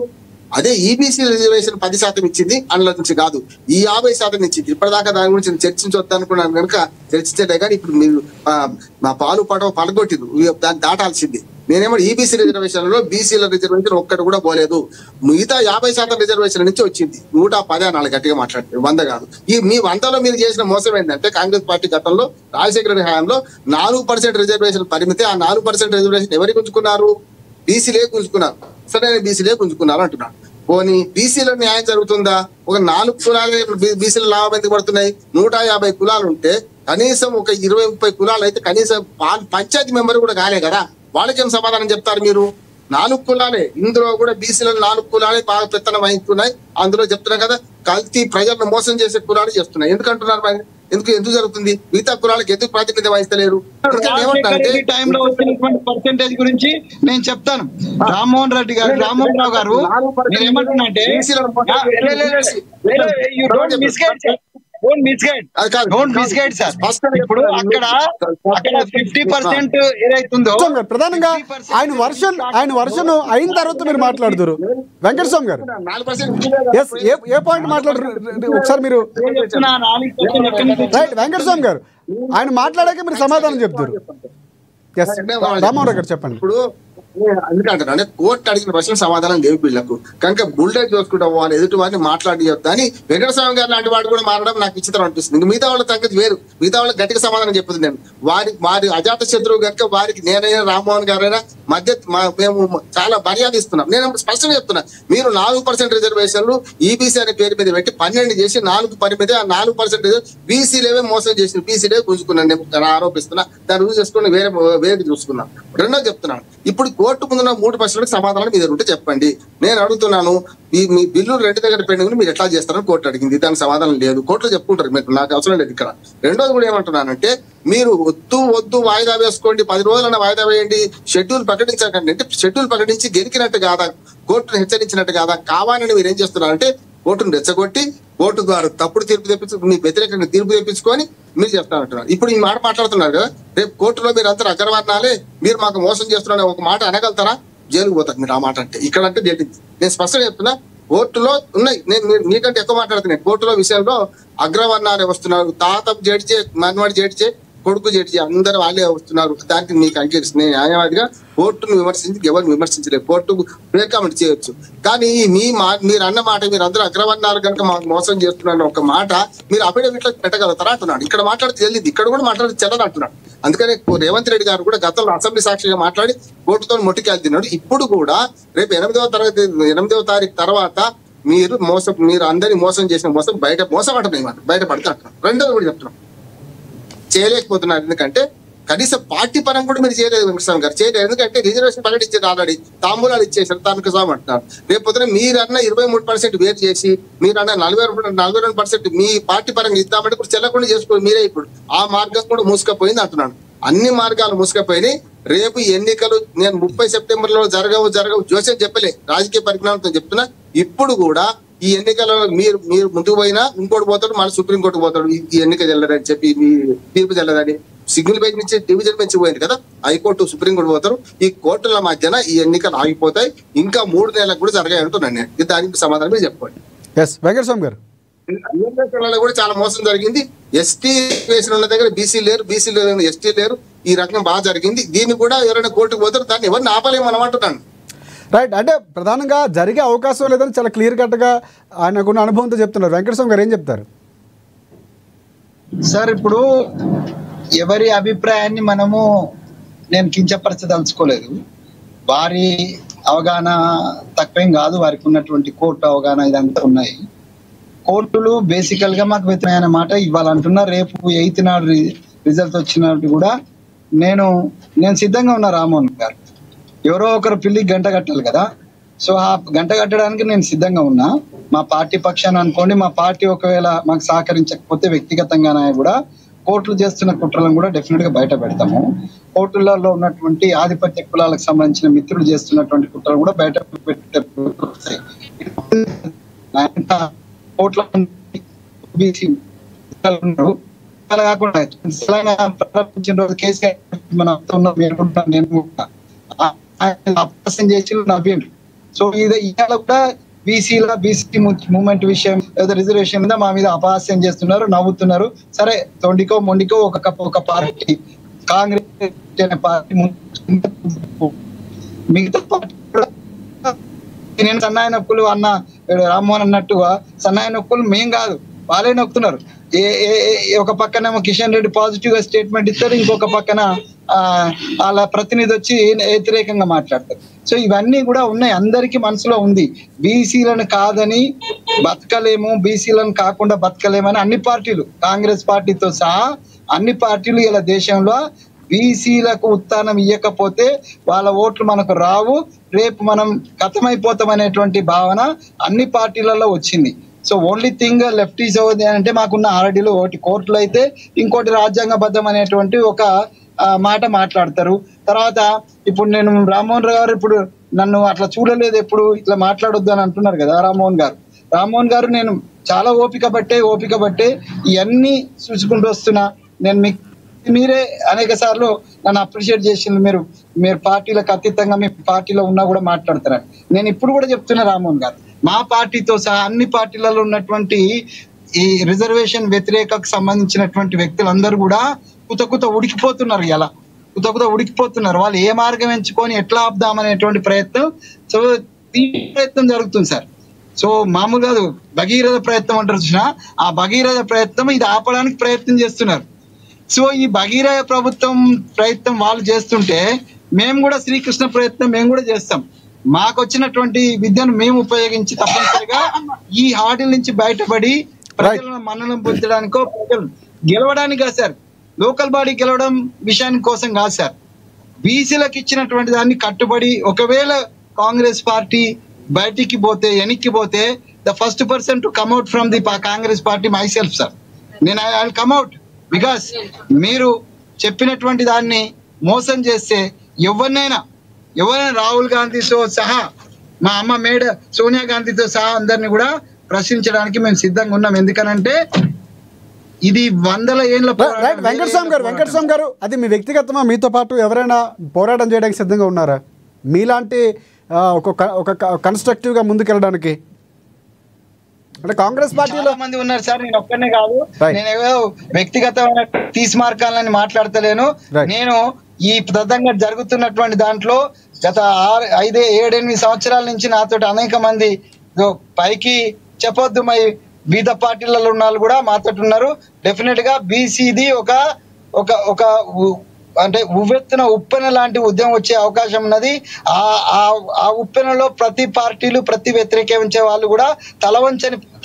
అదే ఈబీసీ రిజర్వేషన్ 10% ఇచ్చింది, అందులో నుంచి కాదు ఈ 50% ఇచ్చింది. ఇప్పటిదాకా దాని గురించి చర్చించొద్దు అనుకున్నాను కనుక చర్చించే కానీ ఇప్పుడు మీరు మా పాలు పడవ పడగొట్టింది, దాన్ని దాటాల్సింది. నేనేమో ఈబీసీ రిజర్వేషన్లో బీసీల రిజర్వేషన్ ఒక్కటి కూడా పోలేదు. మిగతా 50% రిజర్వేషన్ నుంచి వచ్చింది. 110 గట్టిగా మాట్లాడితే 100 కాదు. ఈ మీ 100లో మీరు చేసిన మోసం ఏంటంటే కాంగ్రెస్ పార్టీ గతంలో రాజశేఖర రెడ్డి హయాంలో 4% రిజర్వేషన్ పరిమితి. ఆ 4% రిజర్వేషన్ ఎవరికి గుంజుకున్నారు? బీసీలే గుంజుకున్నారు. సరే బీసీలే గుంజుకున్నారు అంటున్నాను. పోనీ బీసీలో న్యాయం జరుగుతుందా? ఒక 4 కులాలే బీసీల లాభం ఎందుకు పడుతున్నాయి? 150 కులాలు ఉంటే కనీసం ఒక 20-30 కులాలు అయితే కనీసం పంచాయతీ మెంబర్ కూడా కాలే కదా. వాళ్ళకేం సమాధానం చెప్తారు మీరు? 4 కులాలే, ఇందులో కూడా బీసీలో 4 కులాలే బాగా పెత్తనం వహిస్తున్నాయి. అందులో చెప్తున్నా కదా కల్తీ ప్రజలను మోసం చేసే కులాలు చేస్తున్నాయి. ఎందుకంటున్నారు మరి? ఎందుకు జరుగుతుంది? మిగతా కులాలకు ఎందుకు ప్రాతినిధ్యం వహిస్తలేరు? టైంలో వచ్చినటువంటి పర్సెంటేజ్ గురించి నేను చెప్తాను. రామ్మోహన్ రావు గారు నేనేమంటున్నానంటే ఇప్పుడు అక్కడ 50% ఏదైతుందో ప్రధానంగా ఆయన వర్షన్ అయిన తర్వాత మీరు మాట్లాడుతారు. వెంకటస్వామి గారు ఏ పాయింట్ మాట్లాడారు ఒకసారి మీరు? రైట్ వెంకటస్వామి గారు ఆయన మాట్లాడాక మీరు సమాధానం చెప్తారు. రామ్మోహన్ గారు చెప్పండి. ఇప్పుడు ఎందుకంటే కోర్టు అడిగిన ప్రశ్న సమాధానం లేవు వీళ్లకు కనుక బుల్డేజ్ చూసుకుంటాం వాళ్ళు ఎదుటి వారిని మాట్లాడియొద్దు అని వెంకటస్వామి గారు లాంటి వాడు కూడా మాట్లాడడం నాకు విచిత్రం అనిపిస్తుంది. మిగతా వాళ్ళ తగ్గది వేరు. మిగతా వాళ్ళకి గట్టిగా సమాధానం చెప్తుంది. నేను వారి అజాత శత్రువు కనుక వారికి నేనైనా రామ్మోహన్ గారైనా మధ్య మేము చాలా మర్యాద ఇస్తున్నాం. నేను స్పష్టంగా చెప్తున్నా, మీరు 4% రిజర్వేషన్లు ఈబీసీ అనే పేరు మీద పెట్టి 12 చేసి 4 పరిమితి. ఆ 4% బీసీలేవే మోసం చేసిన, బీసీలే గుంజుకున్నాను నేను ఆరోపిస్తున్నా. దాన్ని రుజువు చేసుకుని వేరే చూసుకున్నాం. రెండో చెప్తున్నాను, ఇప్పుడు కోర్టు ముందున్న 3 ప్రశ్నలకు సమాధానం మీద ఉంటే చెప్పండి. నేను అడుగుతున్నాను, మీ బిల్లు 2 దగ్గర పెండింగ్ మీరు ఎట్లా చేస్తారని కోర్టు అడిగింది. దానికి సమాధానం లేదు. కోర్టులో చెప్పుకుంటారు, మీకు నాకు అవసరం లేదు ఇక్కడ. రెండోది కూడా ఏమంటున్నానంటే, మీరు వద్దు వాయిదా వేసుకోండి, 10 రోజులైనా వాయిదా వేయండి, షెడ్యూల్ ప్రకటించకండి అంటే షెడ్యూల్ ప్రకటించి గెలికినట్టు కాదా, కోర్టును హెచ్చరించినట్టు కాదా? కావాలని మీరు ఏం చేస్తున్నారంటే కోర్టును రెచ్చగొట్టి కోర్టు ద్వారా తప్పుడు తీర్పు తెప్పించు, మీ వ్యతిరేకంగా తీర్పు తెప్పించుకొని మీరు చెప్తానంటున్నారు. ఇప్పుడు ఈ మాట మాట్లాడుతున్నారు కదా, రేపు కోర్టులో మీరు అందరూ అగ్రవర్ణాలే, మీరు మాకు మోసం చేస్తున్నారని ఒక మాట అనగలుగుతారా? జైలుకు పోతారు మీరు ఆ మాట అంటే. ఇక్కడ అంటే జరిగింది. నేను స్పష్టంగా చెప్తున్నా, కోర్టులో ఉన్నాయి. నేను మీకంటే ఎక్కువ మాట్లాడుతున్నాను. కోర్టులో విషయంలో అగ్రవర్ణాలే వస్తున్నారు. తాత జడ్జి, మనవాడి జడ్జి, కొడుకు జడ్జి, అందరూ వాళ్ళే వస్తున్నారు. దానికి మీకు అంగీకరిస్తుంది. న్యాయవాదిగా కోర్టును విమర్శించి ఎవరు విమర్శించలేదు, కోర్టు కామెంట్ చేయొచ్చు. కానీ మీరు అన్న మాట మీరు అందరూ అగ్రవర్ణాలు కనుక మాకు మోసం చేస్తున్నారు ఒక మాట మీరు అఫిడవిట్లో పెట్టగలుగుతారా అంటున్నాడు. ఇక్కడ మాట్లాడితే తెలియదు, ఇక్కడ కూడా మాట్లాడితే చెల్లదు అంటున్నాడు. అందుకని రేవంత్ రెడ్డి గారు కూడా గతంలో అసెంబ్లీ సాక్షిగా మాట్లాడి కోర్టుతో మొట్టికెళ్తున్నాడు. ఇప్పుడు కూడా రేపు 8వ తారీఖు తర్వాత మీరు అందరినీ మోసం చేసిన బయటపడతా అంటున్నాం. రెండోది కూడా చెప్తున్నాం, చేయలేకపోతున్నారు. ఎందుకంటే కనీసం పార్టీ పరంగా కూడా మీరు చేయలేదు వెంకటస్వామి గారు, చేయలేదు. ఎందుకంటే రిజర్వేషన్ ప్రకటించారు, ఆల్రెడీ తాంబూలాలు ఇచ్చేసారు, తనకు సాగు అంటున్నారు. రేపు పొద్దున మీరన్న 23% వేరు చేసి మీరన్న 42% మీ పార్టీ పరంగా ఇద్దామంటే కూడా చెల్లకుండా చేసుకోండి మీరే. ఇప్పుడు ఆ మార్గం కూడా మూసుకపోయింది అంటున్నాను. అన్ని మార్గాలు మూసుకపోయినాయి. రేపు ఎన్నికలు నేను 30 సెప్టెంబర్లో జరగవు జోస్యం చెప్పలే, రాజకీయ పరిజ్ఞానంతో చెప్తున్నా. ఇప్పుడు కూడా ఈ ఎన్నికల్లో మీరు ముందుకు పోయినా ఇంకోటి పోతాడు, మళ్ళీ సుప్రీంకోర్టుకు పోతాడు. ఈ ఎన్నిక చెల్లదని చెప్పి మీ తీర్పు చెల్లదని సిగ్నల్ బెంచ్ నుంచి డివిజన్ బెంచ్ పోయింది కదా, హైకోర్టు సుప్రీంకోర్టు పోతారు. ఈ కోర్టుల మధ్యన ఈ ఎన్నికలు ఆగిపోతాయి. ఇంకా 3 నెలలకు కూడా జరగాయి అంటున్నాను నేను. దానికి సమాధానం మీరు చెప్పండి. వెంకటస్వామి గారు, కూడా చాలా మోసం జరిగింది. ఎస్టీ వేసిన ఉన్న దగ్గర బీసీ లేరు, ఎస్టీ లేరు. ఈ రకం బాగా జరిగింది. దీన్ని కూడా ఎవరైనా కోర్టుకు పోతారు, దాన్ని ఎవరిని ఆపలేము మనం అంటున్నాను. రైట్. అంటే ప్రధానంగా జరిగే అవకాశం లేదని చాలా క్లియర్ కట్గా ఆయనకున్న అనుభవంతో చెప్తున్నారు. వెంకటస్వామి గారు ఏం చెప్తారు సార్? ఇప్పుడు ఎవరి అభిప్రాయాన్ని నేను కించపరచదలుచుకోలేదు. వారి అవగాహన తక్కువేం కాదు, వారికి ఉన్నటువంటి కోర్టు అవగాహన ఇదంతా ఉన్నాయి. కోర్టులు బేసికల్ గా మాకు వ్యతిరేకమైన మాట ఇవాళ అంటున్నారు. రేపు 8th నాడు రిజల్ట్ వచ్చినట్టు కూడా నేను సిద్ధంగా ఉన్నా. రామ్మోహన్ గారు ఎవరో ఒకరు పిల్లి గంట కట్టాలి కదా, సో ఆ గంట కట్టడానికి నేను సిద్ధంగా ఉన్నా. మా పార్టీ పక్షాన్ని అనుకోండి, మా పార్టీ ఒకవేళ మాకు సహకరించకపోతే వ్యక్తిగతంగానే కూడా కోర్టులు చేస్తున్న కుట్రలను కూడా డెఫినెట్ గా బయట పెడతాము. కోర్టులలో ఉన్నటువంటి ఆధిపత్య కులాలకు సంబంధించిన మిత్రులు చేస్తున్నటువంటి కుట్రలు కూడా బయట పెట్టే అలా కాకుండా తెలంగాణ ప్రారంభించిన రోజు కేసీఆర్ అపహాస్యం చేసి నవ్విండ్రు. సో ఇవాళ కూడా బీసీ మూవ్మెంట్ విషయం రిజర్వేషన్ మీద మా మీద అపహాస్యం చేస్తున్నారు, నవ్వుతున్నారు. సరే, తొండికో మొండికో ఒక పార్టీ కాంగ్రెస్ అనే పార్టీ మిగతా పార్టీ కూడా నేను సన్నాయి నొక్కులు అన్న రామ్మోహన్ అన్నట్టుగా సన్నాయి నొక్కులు మేం కాదు, వాళ్ళే నొక్కుతున్నారు. ఒక పక్కనేమో కిషన్ రెడ్డి పాజిటివ్ గా స్టేట్మెంట్ ఇస్తారు, ఇంకొక పక్కన వాళ్ళ ప్రతినిధి వచ్చి వ్యతిరేకంగా మాట్లాడతారు. సో ఇవన్నీ కూడా ఉన్నాయి, అందరికీ మనసులో ఉంది. బీసీలను కాదని బతకలేము, బీసీలను కాకుండా బతకలేమని అన్ని పార్టీలు, కాంగ్రెస్ పార్టీతో సహా అన్ని పార్టీలు ఇలా దేశంలో బీసీలకు ఉత్థానం ఇవ్వకపోతే వాళ్ళ ఓట్లు మనకు రావు, రేపు మనం ఖతమైపోతాం అనేటువంటి భావన అన్ని పార్టీలలో వచ్చింది. So only thing left is over అంటే మాకున్న ఆర్డీలు ఒకటి కోర్టులు అయితే, ఇంకోటి రాజ్యాంగబద్ధం అనేటువంటి ఒక మాట మాట్లాడతారు. తర్వాత ఇప్పుడు నేను రామ్మోహన్ గారు ఇప్పుడు నన్ను అట్లా చూడలేదు, ఎప్పుడు ఇట్లా మాట్లాడొద్దు అని అంటున్నారు కదా రామ్మోహన్ గారు నేను చాలా ఓపిక బట్టే ఇవన్నీ చూసుకుంటూ వస్తున్నా. నేను మీరే అనేక సార్లు నన్ను అప్రిషియేట్ చేసింది, మీరు పార్టీలకు అతీతంగా మీ పార్టీలో ఉన్నా కూడా మాట్లాడతారని. నేను ఇప్పుడు కూడా చెప్తున్నా, రామ్మోహన్ గారు మా పార్టీతో సహా అన్ని పార్టీలలో ఉన్నటువంటి ఈ రిజర్వేషన్ వ్యతిరేకకు సంబంధించినటువంటి వ్యక్తులందరూ కూడా కుత ఉడికిపోతున్నారు. ఎలా కుత ఉడికిపోతున్నారు, వాళ్ళు ఏ మార్గం ఎంచుకొని ఎట్లా ఆపుదామనేటువంటి ప్రయత్నం జరుగుతుంది సార్. సో మామూలుగా భగీరథ ప్రయత్నం అంటారు చూసినా, ఆ భగీరథ ప్రయత్నం ఇది ఆపడానికి ప్రయత్నం చేస్తున్నారు. సో ఈ భగీరథ ప్రయత్నం వాళ్ళు చేస్తుంటే మేము కూడా శ్రీకృష్ణ ప్రయత్నం మేము కూడా చేస్తాం. మాకు వచ్చినటువంటి విద్యను మేము ఉపయోగించి తప్పనిసరిగా ఈ హార్డిల్ నుంచి బయటపడి ప్రజలను మన్ననం పొందడానికో ప్రజలు గెలవడానికి కాదు సార్, లోకల్ బాడీ గెలవడం విషయానికి కోసం కాదు సార్. బీసీలకు ఇచ్చినటువంటి దాన్ని కట్టుబడి ఒకవేళ కాంగ్రెస్ పార్టీ బయటికి పోతే వెనక్కి పోతే the first person to కమ్అట్ from the Congress party my self sir. నేను ఐ విల్ కమ్అట్ బికాస్ మీరు చెప్పినటువంటి దాన్ని మోసం చేస్తే ఎవరినైనా రాహుల్ గాంధీతో సహా మా అమ్మ సోనియా గాంధీతో సహా అందరినీ కూడా ప్రశ్నించడానికి మేము సిద్ధంగా ఉన్నాం. ఎందుకనంటే ఇది 100 ఏళ్ళ వెంకటస్వామి గారు అది మీ వ్యక్తిగతమా, మీతో పాటు ఎవరైనా పోరాటం చేయడానికి సిద్ధంగా ఉన్నారా మీలాంటి ఒక కన్స్ట్రక్టివ్ గా ముందుకెళ్ళడానికి? అంటే కాంగ్రెస్ పార్టీలో మంది ఉన్నారు సార్, నేను ఒక్కనే కాదు, నేను వ్యక్తిగతమైన తీసి మార్కాలని మాట్లాడతలేను. నేను ఈ ప్రదంగా జరుగుతున్నటువంటి దాంట్లో గత 5-7-8 సంవత్సరాల నుంచి నాతోటి అనేక మంది పైకి చెప్పొద్దు మరి వివిధ పార్టీలలో ఉన్న వాళ్ళు కూడా మాతోటి ఉన్నారు. డెఫినెట్ గా బీసీది ఒక అంటే ఉవ్వెత్తున ఉప్పెన లాంటి ఉద్యమం వచ్చే అవకాశం ఉన్నది. ఆ ఉప్పెనలో ప్రతి పార్టీలు ప్రతి వ్యతిరేకించే వాళ్ళు కూడా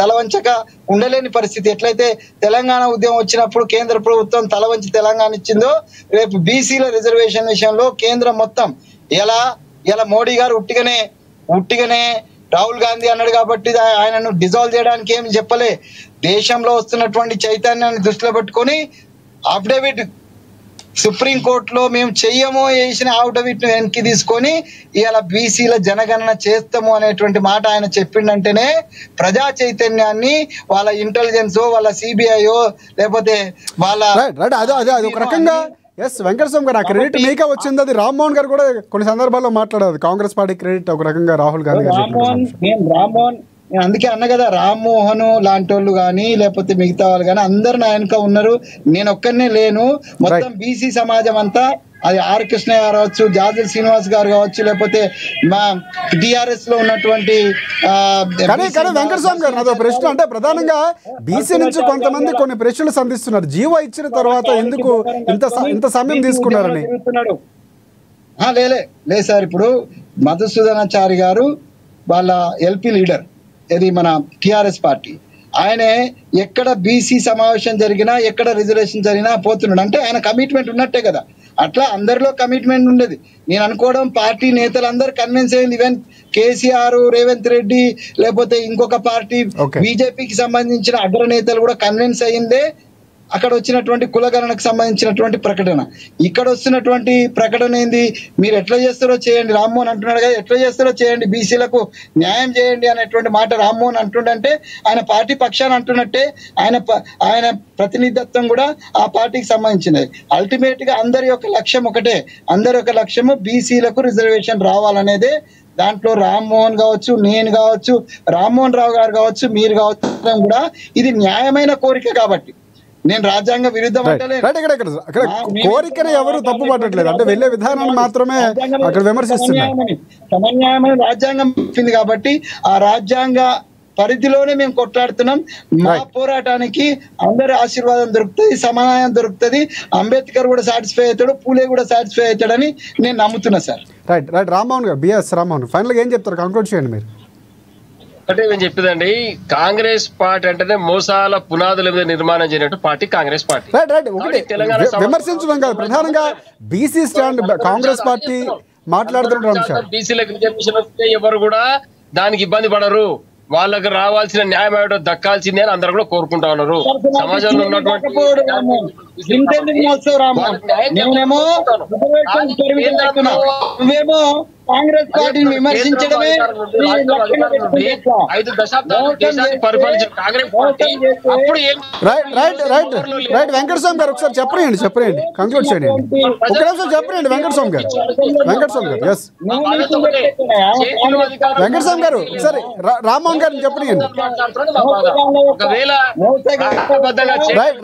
తలవంచక ఉండలేని పరిస్థితి. ఎట్లయితే తెలంగాణ ఉద్యమం వచ్చినప్పుడు కేంద్ర ప్రభుత్వం తలవంచి తెలంగాణ ఇచ్చిందో, రేపు బీసీల రిజర్వేషన్ విషయంలో కేంద్రం మొత్తం ఎలా మోడీ గారు ఉట్టిగానే రాహుల్ గాంధీ అన్నాడు కాబట్టి ఆయనను డిజాల్వ్ చేయడానికి ఏమి చెప్పలే. దేశంలో వస్తున్నటువంటి చైతన్యాన్ని దృష్టిలో పెట్టుకొని అఫిడవిట్ సుప్రీంకోర్టులో మేము చెయ్యమో వేసిన అఫిడవిట్ ను వెనక్కి తీసుకొని ఇవాళ బీసీల జనగణన చేస్తాము అనేటువంటి మాట ఆయన చెప్పిండంటేనే ప్రజా చైతన్యాన్ని వాళ్ళ ఇంటెలిజెన్స్ వాళ్ళ సిబిఐయో లేకపోతే వాళ్ళ ఒక రకంగా వెంకటస్వామి గారు ఆ క్రెడిట్ మీకే వచ్చింది. అది రామ్మోహన్ గారు కూడా కొన్ని సందర్భాల్లో మాట్లాడారు. కాంగ్రెస్ పార్టీ క్రెడిట్ ఒక రకంగా రాహుల్ గాంధీ రామ్మోహన్ అందుకే అన్న కదా, రామ్మోహన్ లాంటి వాళ్ళు కానీ లేకపోతే మిగతా వాళ్ళు కానీ అందరు నా వెనుక ఉన్నారు. నేను ఒక్కనే లేను. మొత్తం బీసీ సమాజం అంతా, అది ఆర్ కృష్ణ గారు కావచ్చు, జాజల్ శ్రీనివాస్ గారు కావచ్చు, లేకపోతే మా టిఆర్ఎస్ లో ఉన్నటువంటి వెంకటస్వామి గారు నాదో ప్రశ్న. అంటే ప్రధానంగా బీసీ నుంచి కొంతమంది కొన్ని ప్రశ్నలు సంధిస్తున్నారు. జీవో ఇచ్చిన తర్వాత ఎందుకు ఇంత సమయం తీసుకున్నారని. లేదు సార్, ఇప్పుడు మధుసూదనాచారి గారు వాళ్ళ ఎల్పీ లీడర్, ఇది మన టిఆర్ఎస్ పార్టీ, ఆయనే ఎక్కడ బీసీ సమావేశం జరిగినా ఎక్కడ రిజర్వేషన్ జరిగినా పోతున్నాడు. అంటే ఆయన కమిట్మెంట్ ఉన్నట్టే కదా. అట్లా అందరిలో కమిట్మెంట్ ఉండేది. నేను అనుకోవడం పార్టీ నేతలు అందరు కన్విన్స్ అయింది. ఈవెన్ కేసీఆర్, రేవంత్ రెడ్డి, లేకపోతే ఇంకొక పార్టీ బీజేపీకి సంబంధించిన అగ్రనేతలు కూడా కన్విన్స్ అయిందే అక్కడ వచ్చినటువంటి కులగణనకు సంబంధించినటువంటి ప్రకటన. ఇక్కడ వస్తున్నటువంటి ప్రకటన ఏంది, మీరు ఎట్లా చేస్తారో చేయండి. రామ్మోహన్ అంటున్నాడు కదా, ఎట్లా చేస్తారో చేయండి, బీసీలకు న్యాయం చేయండి అనేటువంటి మాట రామ్మోహన్ అంటుండంటే ఆయన పార్టీ పక్షాన్ని అంటున్నట్టే. ఆయన ప్రతినిధిత్వం కూడా ఆ పార్టీకి సంబంధించినది. అల్టిమేట్ గా అందరి యొక్క లక్ష్యం ఒకటే, అందరి యొక్క లక్ష్యము బీసీలకు రిజర్వేషన్ రావాలనేదే. దాంట్లో రామ్మోహన్ కావచ్చు, నేను కావచ్చు, రామ్మోహన్ రావు గారు కావచ్చు, మీరు కావచ్చు కూడా ఇది న్యాయమైన కోరిక. కాబట్టి నేను రాజ్యాంగ విరుద్ధం కోరికను ఎవరు తప్పు పట్టట్లేదు, అంటే వెళ్ళే విధానాన్ని మాత్రమే అక్కడ విమర్శిస్తున్నారు. సమన్యాయమైన రాజ్యాంగం చెప్పింది కాబట్టి ఆ రాజ్యాంగ పరిధిలోనే మేము కొట్లాడుతున్నాం. మా పోరాటానికి అందరి ఆశీర్వాదం దొరుకుతుంది, సమన్వయం దొరుకుతుంది. అంబేద్కర్ కూడా సాటిస్ఫై అవుతాడు, పూలే కూడా సాటిస్ఫై అవుతాడని నేను నమ్ముతున్నా సార్. రైట్ రామ్మోహన్ గారు, బిఎస్ రామ్మోహన్, ఫైనల్ గా ఏం చెప్తారు, కంక్లూడ్ చేయండి మీరు. అంటే నేను చెప్పేదండి, కాంగ్రెస్ పార్టీ అంటేనే మోసాల పునాదుల మీద నిర్మాణం చేయనట్టు పార్టీ కాంగ్రెస్ పార్టీ. విమర్శించడం కాదు, ప్రధానంగా బీసీ స్టాండ్ కాంగ్రెస్ పార్టీ మాట్లాడుతున్న అంశాలు. బీసీలకు రిజర్వేషన్ వస్తే ఎవరు కూడా దానికి ఇబ్బంది పడరు, వాళ్ళకి రావాల్సిన న్యాయం ఏమిటో దక్కాల్సిందే అని అందరు కూడా కోరుకుంటా ఉన్నారు. సమాజంలో ఉన్నటువంటి కాంగ్రెస్ పార్టీని విమర్శించడమే 5 దశాబ్దాలు దేశాన్ని పరిపాలించిన కాంగ్రెస్ పార్టీ అప్పుడు రైట్ వెంకటస్వామి గారు ఒకసారి చెప్పండి కంక్లూడ్ చేయండి. ఒక నిమిషం చెప్పండి వెంకటస్వామి గారు. ఎస్ వెంకటస్వామి గారు ఒకసారి రామ్మోహన్ గారిని చెప్పండి.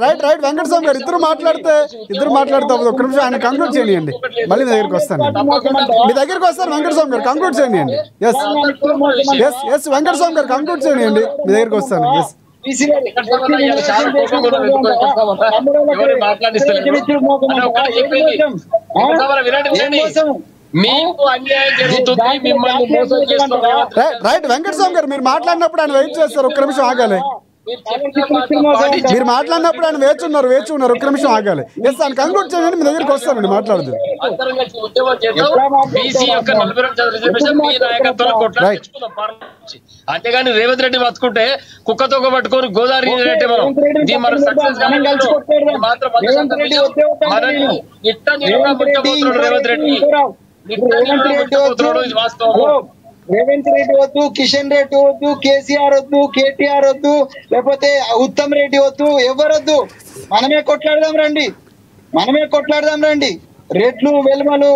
రైట్ వెంకటస్వామి గారు ఇద్దరు మాట్లాడితే ఒక నిమిషం ఆయన కంక్లూడ్ చేయండి. మళ్ళీ మీ దగ్గరికి వస్తాను, వెంకటస్వామి గారు కంక్లూడ్ చేయండి. ఎస్ వెంకటస్వామి గారు కంక్లూడ్ చేయండి, మీ దగ్గరికి వస్తాను. ఎస్ మీకు అన్యాయం జరుగుతుంది, మిమ్మల్ని మోసం చేస్తున్నారు. రైట్ వెంకటస్వామి గారు మీరు మాట్లాడినప్పుడు ఆయన వెయిట్ చేస్తారు, ఒక్క నిమిషం ఆగాలి. మీరు మాట్లాడినప్పుడు ఆయన వేచి ఉన్నారు, ఒక్క నిమిషం ఆగాలి. ఎస్ ఆయన కంక్లూడ్ చేయండి, మీ దగ్గరికి వస్తానండి మాట్లాడదు. అంతేగాని రేవంత్ రెడ్డి బతుకుంటే కుక్కతో పట్టుకొని గోదావరి రేవంత్ రెడ్డి రేవంత్ రెడ్డి వద్దు, కిషన్ రెడ్డి వద్దు, కేసీఆర్ వద్దు, కేటీఆర్ వద్దు, లేకపోతే ఉత్తమ్ రెడ్డి వద్దు, ఎవరొద్దు. మనమే కొట్లాడదాం రండి. రెడ్లు వెల్మలు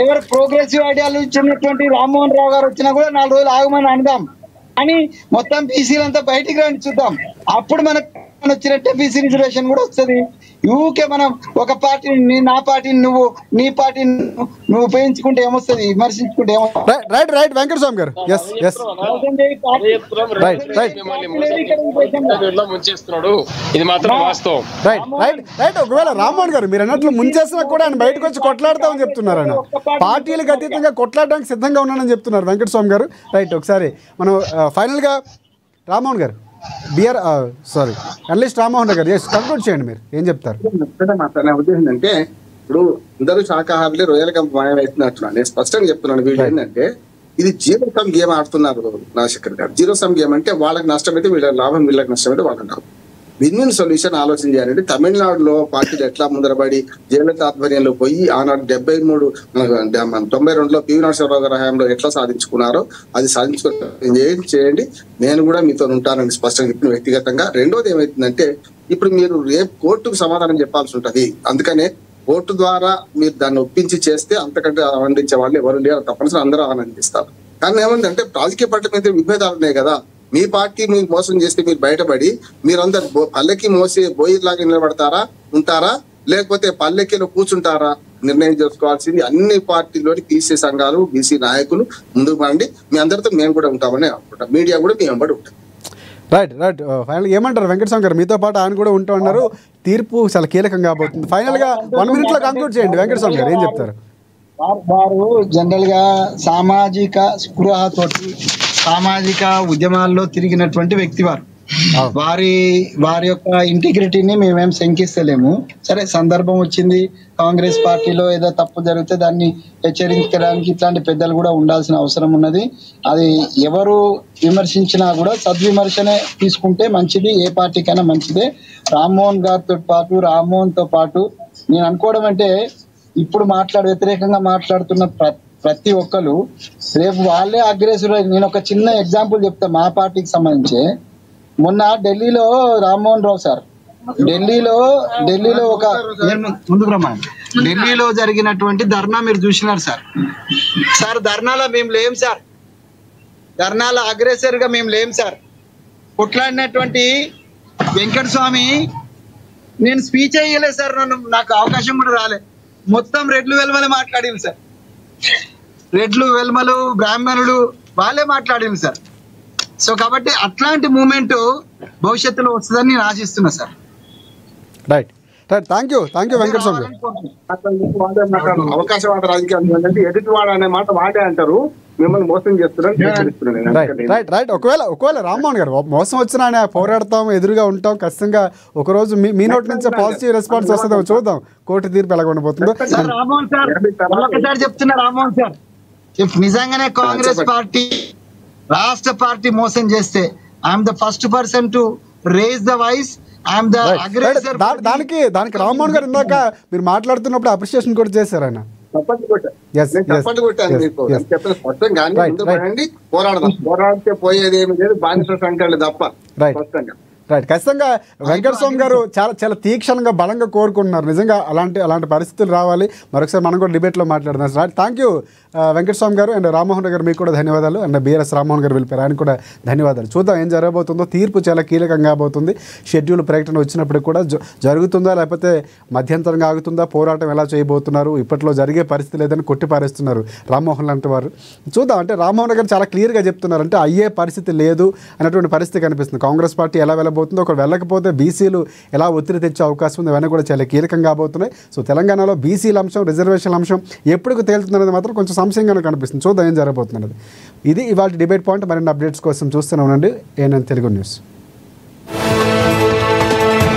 ఎవరు ప్రోగ్రెసివ్ ఐడియాలు ఇచ్చినటువంటి రామ్మోహన్ రావు గారు వచ్చినా కూడా 4 రోజులు ఆగమని అందాం అని మొత్తం బీసీలంతా బయటికి రండి చూద్దాం. అప్పుడు మనకు వచ్చినట్టే బీసీ రిజర్వేషన్ కూడా వస్తుంది. ఊకే మనం ఒక పార్టీని నా పార్టీని నువ్వు నీ పార్టీని నువ్వు ఉపయోగించుకుంటే ఏమొస్తుంది, విమర్శించుకుంటే ఏమొస్తుంది. రైట్ రైట్ వెంకటస్వామి గారు ఎస్ ఎస్ ముంచేస్తున్నాడు, ఇది మాత్రం వాస్తవం. రైట్ రైట్ రైట్ ఒకవేళ రామ్మోహన్ గారు మీరు అన్నట్లు ముంచేసినా కూడా ఆయన బయటకు వచ్చి కొట్లాడతామని చెప్తున్నారు. ఆయన పార్టీలకు అతీతంగా కొట్లాడడానికి సిద్ధంగా ఉన్నానని చెప్తున్నారు వెంకటస్వామి గారు. రైట్ ఒకసారి మనం ఫైనల్గా రామ్మోహన్ గారు సారీ అనలిస్ట్ రామ్మోహన్ గారు కంక్లూడ్ చేయండి, మీరు ఏం చెప్తారు? నా ఉద్దేశం అంటే ఇప్పుడు అందరూ శాఖాహారులే రొయ్యల మాయం అవుతున్నట్టున్నాను. నేను స్పష్టంగా చెప్తున్నాను. వీళ్ళు ఏంటంటే ఇది జీరో సమ్ గేమ్ ఆడుతున్నారు రాజశేఖర్ గారు. జీరో సమ్ గేమ్ అంటే వాళ్ళకి నష్టం అయితే వీళ్ళకి లాభం, వీళ్ళకి నష్టం అయితే వాళ్ళకి లాభం. విన్ విన్ సొల్యూషన్ ఆలోచన చేయాలంటే తమిళనాడులో పార్టీలు ఎట్లా ముందరబడి జయలలిత ఆధ్వర్యంలో పోయి ఆనాడు 92లో పివి నరసింహరావు గారి హయాంలో ఎట్లా సాధించుకున్నారో అది సాధించుకుని చేయండి. నేను కూడా మీతో ఉంటానని స్పష్టంగా చెప్పిన వ్యక్తిగతంగా. రెండోది ఏమైతుందంటే ఇప్పుడు మీరు రేపు కోర్టుకు సమాధానం చెప్పాల్సి ఉంటది. అందుకనే కోర్టు ద్వారా మీరు దాన్ని ఒప్పించి చేస్తే అంతకంటే ఆనందించే వాళ్ళు ఎవరు లేరు, తప్పనిసరి అందరూ ఆనందిస్తారు. కానీ ఏమంటే రాజకీయ పార్టీ మీద విభేదాలు ఉన్నాయి కదా. మీ పార్టీ మీరు మోసం చేస్తే మీరు బయటపడి మీరందరు పల్లెకి మోసే బోయిలాగా నిలబడతారా, ఉంటారా, లేకపోతే పల్లెకిలో కూర్చుంటారా నిర్ణయం చేసుకోవాల్సింది అన్ని పార్టీలోని బీసీ సంఘాలు, బీసీ నాయకులు ముందుకు పడండి. మీ అందరితో మేము కూడా ఉంటామని అనుకుంటాం. మీడియా కూడా మీ వెంబడి ఉంటుంది. రైట్ రైట్ ఫైనల్ ఏమంటారు వెంకటస్వామి గారు? మీతో పాటు ఆయన కూడా ఉంటూ ఉన్నారు. తీర్పు చాలా కీలకంగా కాబోతుంది. ఫైనల్గా 1 minute లో కంక్లూడ్ చేయండి వెంకటస్వామి గారు, ఏం చెప్తారు? వారు జనరల్ గా సామాజిక స్పృహతోటి సామాజిక ఉద్యమాల్లో తిరిగినటువంటి వ్యక్తి వారు. వారి యొక్క ఇంటిగ్రిటీని మేమేం శంకిస్తలేము. సరే సందర్భం వచ్చింది, కాంగ్రెస్ పార్టీలో ఏదో తప్పు జరిగితే దాన్ని హెచ్చరించడానికి ఇట్లాంటి పెద్దలు కూడా ఉండాల్సిన అవసరం ఉన్నది. అది ఎవరు విమర్శించినా కూడా సద్విమర్శనే తీసుకుంటే మంచిది, ఏ పార్టీకైనా మంచిదే. రామ్మోహన్ తో పాటు నేను అనుకోవడం అంటే ఇప్పుడు వ్యతిరేకంగా మాట్లాడుతున్న ప్రతి ఒక్కరు రేపు వాళ్ళే అగ్రెసివ్. నేను ఒక చిన్న ఎగ్జాంపుల్ చెప్తా మా పార్టీకి సంబంధించి. మొన్న ఢిల్లీలో రామ్మోహన్ రావు సార్ ఢిల్లీలో ఒక ముందుకు రమ్మా ఢిల్లీలో జరిగినటువంటి ధర్నా మీరు చూసినారు సార్. ధర్నాలో మేము లేం సార్, ధర్నాలో అగ్రెసర్ గా మేము లేం సార్. కొట్లాడినటువంటి వెంకటస్వామి నేను స్పీచ్ అయ్యలేదు సార్, నాకు అవకాశం కూడా రాలే. మొత్తం రెడ్లు వెల్మలే మాట్లాడింది సార్, రెడ్లు వెల్మలు బ్రాహ్మణులు వాళ్ళే మాట్లాడింది సార్. సో కాబట్టి అట్లాంటి మూమెంట్ భవిష్యత్తులో వస్తుందని నేను ఆశిస్తున్నా sir. Right right thank you Venkataswamy గారు. అవకాశవాద రాజకీయాలు ఏంటంటే ఎదుటి వాడు అనే మాట వాడే అంటారు, మిమ్మల్ని మోసం చేస్తున్నారు. రైట్ రైట్ ఒకవేళ రామ్మోహన్ గారు మోసం వచ్చినా ఆయన పోరాడతాం, ఎదురుగా ఉంటాం. ఖచ్చితంగా ఒకరోజు మీ నోటి నుంచే పాజిటివ్ రెస్పాన్స్ వస్తుందో చూద్దాం. కోర్టు తీర్పు ఎలా ఉండబోతుందో. ఒకసారి చెప్తున్నా రామ్మోహన్ సార్, నిజంగానే కాంగ్రెస్ పార్టీ రాష్ట్ర పార్టీ మోసం చేస్తే I'm the first person to raise the voice. దానికి రామ్మోహన్ గారు ఇందాక మీరు మాట్లాడుతున్నప్పుడు అప్రిషియేషన్ కూడా చేశారు ఆయన. పోరాడితే పోయేది ఏమి లేదు, బానిస సంఖ్యలు తప్ప. రైట్ ఖచ్చితంగా వెంకటస్వామి గారు చాలా తీక్షణంగా బలంగా కోరుకుంటున్నారు. నిజంగా అలాంటి పరిస్థితులు రావాలి. మరొకసారి మనం కూడా డిబేట్లో మాట్లాడుతున్నాం. రైట్ థ్యాంక్ యూ వెంకటస్వామి గారు అండ్ రామ్మోహన్ గారు, మీకు కూడా ధన్యవాదాలు. అండ్ బిఆర్ఎస్ రామ్మోహన్ గారు వెళ్ళిపోయారు, ఆయన కూడా ధన్యవాదాలు. చూద్దాం ఏం జరగబోతుందో. తీర్పు చాలా కీలకంగా కాబోతుంది. షెడ్యూల్ ప్రకటన వచ్చినప్పుడు కూడా జరుగుతుందా లేకపోతే మధ్యంతరంగా ఆగుతుందా, పోరాటం ఎలా చేయబోతున్నారు, ఇప్పట్లో జరిగే పరిస్థితి లేదని కొట్టిపారేస్తున్నారు రామ్మోహన్ లాంటి వారు. చూద్దాం. అంటే రామ్మోహన్ గారు చాలా క్లియర్గా చెప్తున్నారు, అంటే అయ్యే పరిస్థితి లేదు అన్నటువంటి పరిస్థితి కనిపిస్తుంది. కాంగ్రెస్ పార్టీ ఎలా వెళ్ళబోతుందో, ఒకరు వెళ్ళకపోతే బీసీలు ఎలా ఒత్తిడి తెచ్చే అవకాశం ఉంది, ఇవన్నీ కూడా చాలా కీలకంగా కాబోతున్నాయి. సో తెలంగాణలో బీసీల అంశం, రిజర్వేషన్ అంశం ఎప్పుడు తేలుతుందనేది మాత్రం కొంచెం సంశయంగానే కనిపిస్తుంది. చూద్దాం ఏం జరగబోతున్నది. ఇది ఇవాళ డిబేట్ పాయింట్. మరిన్ని అప్డేట్స్ కోసం చూస్తూనే ఉండండి ANN తెలుగు న్యూస్.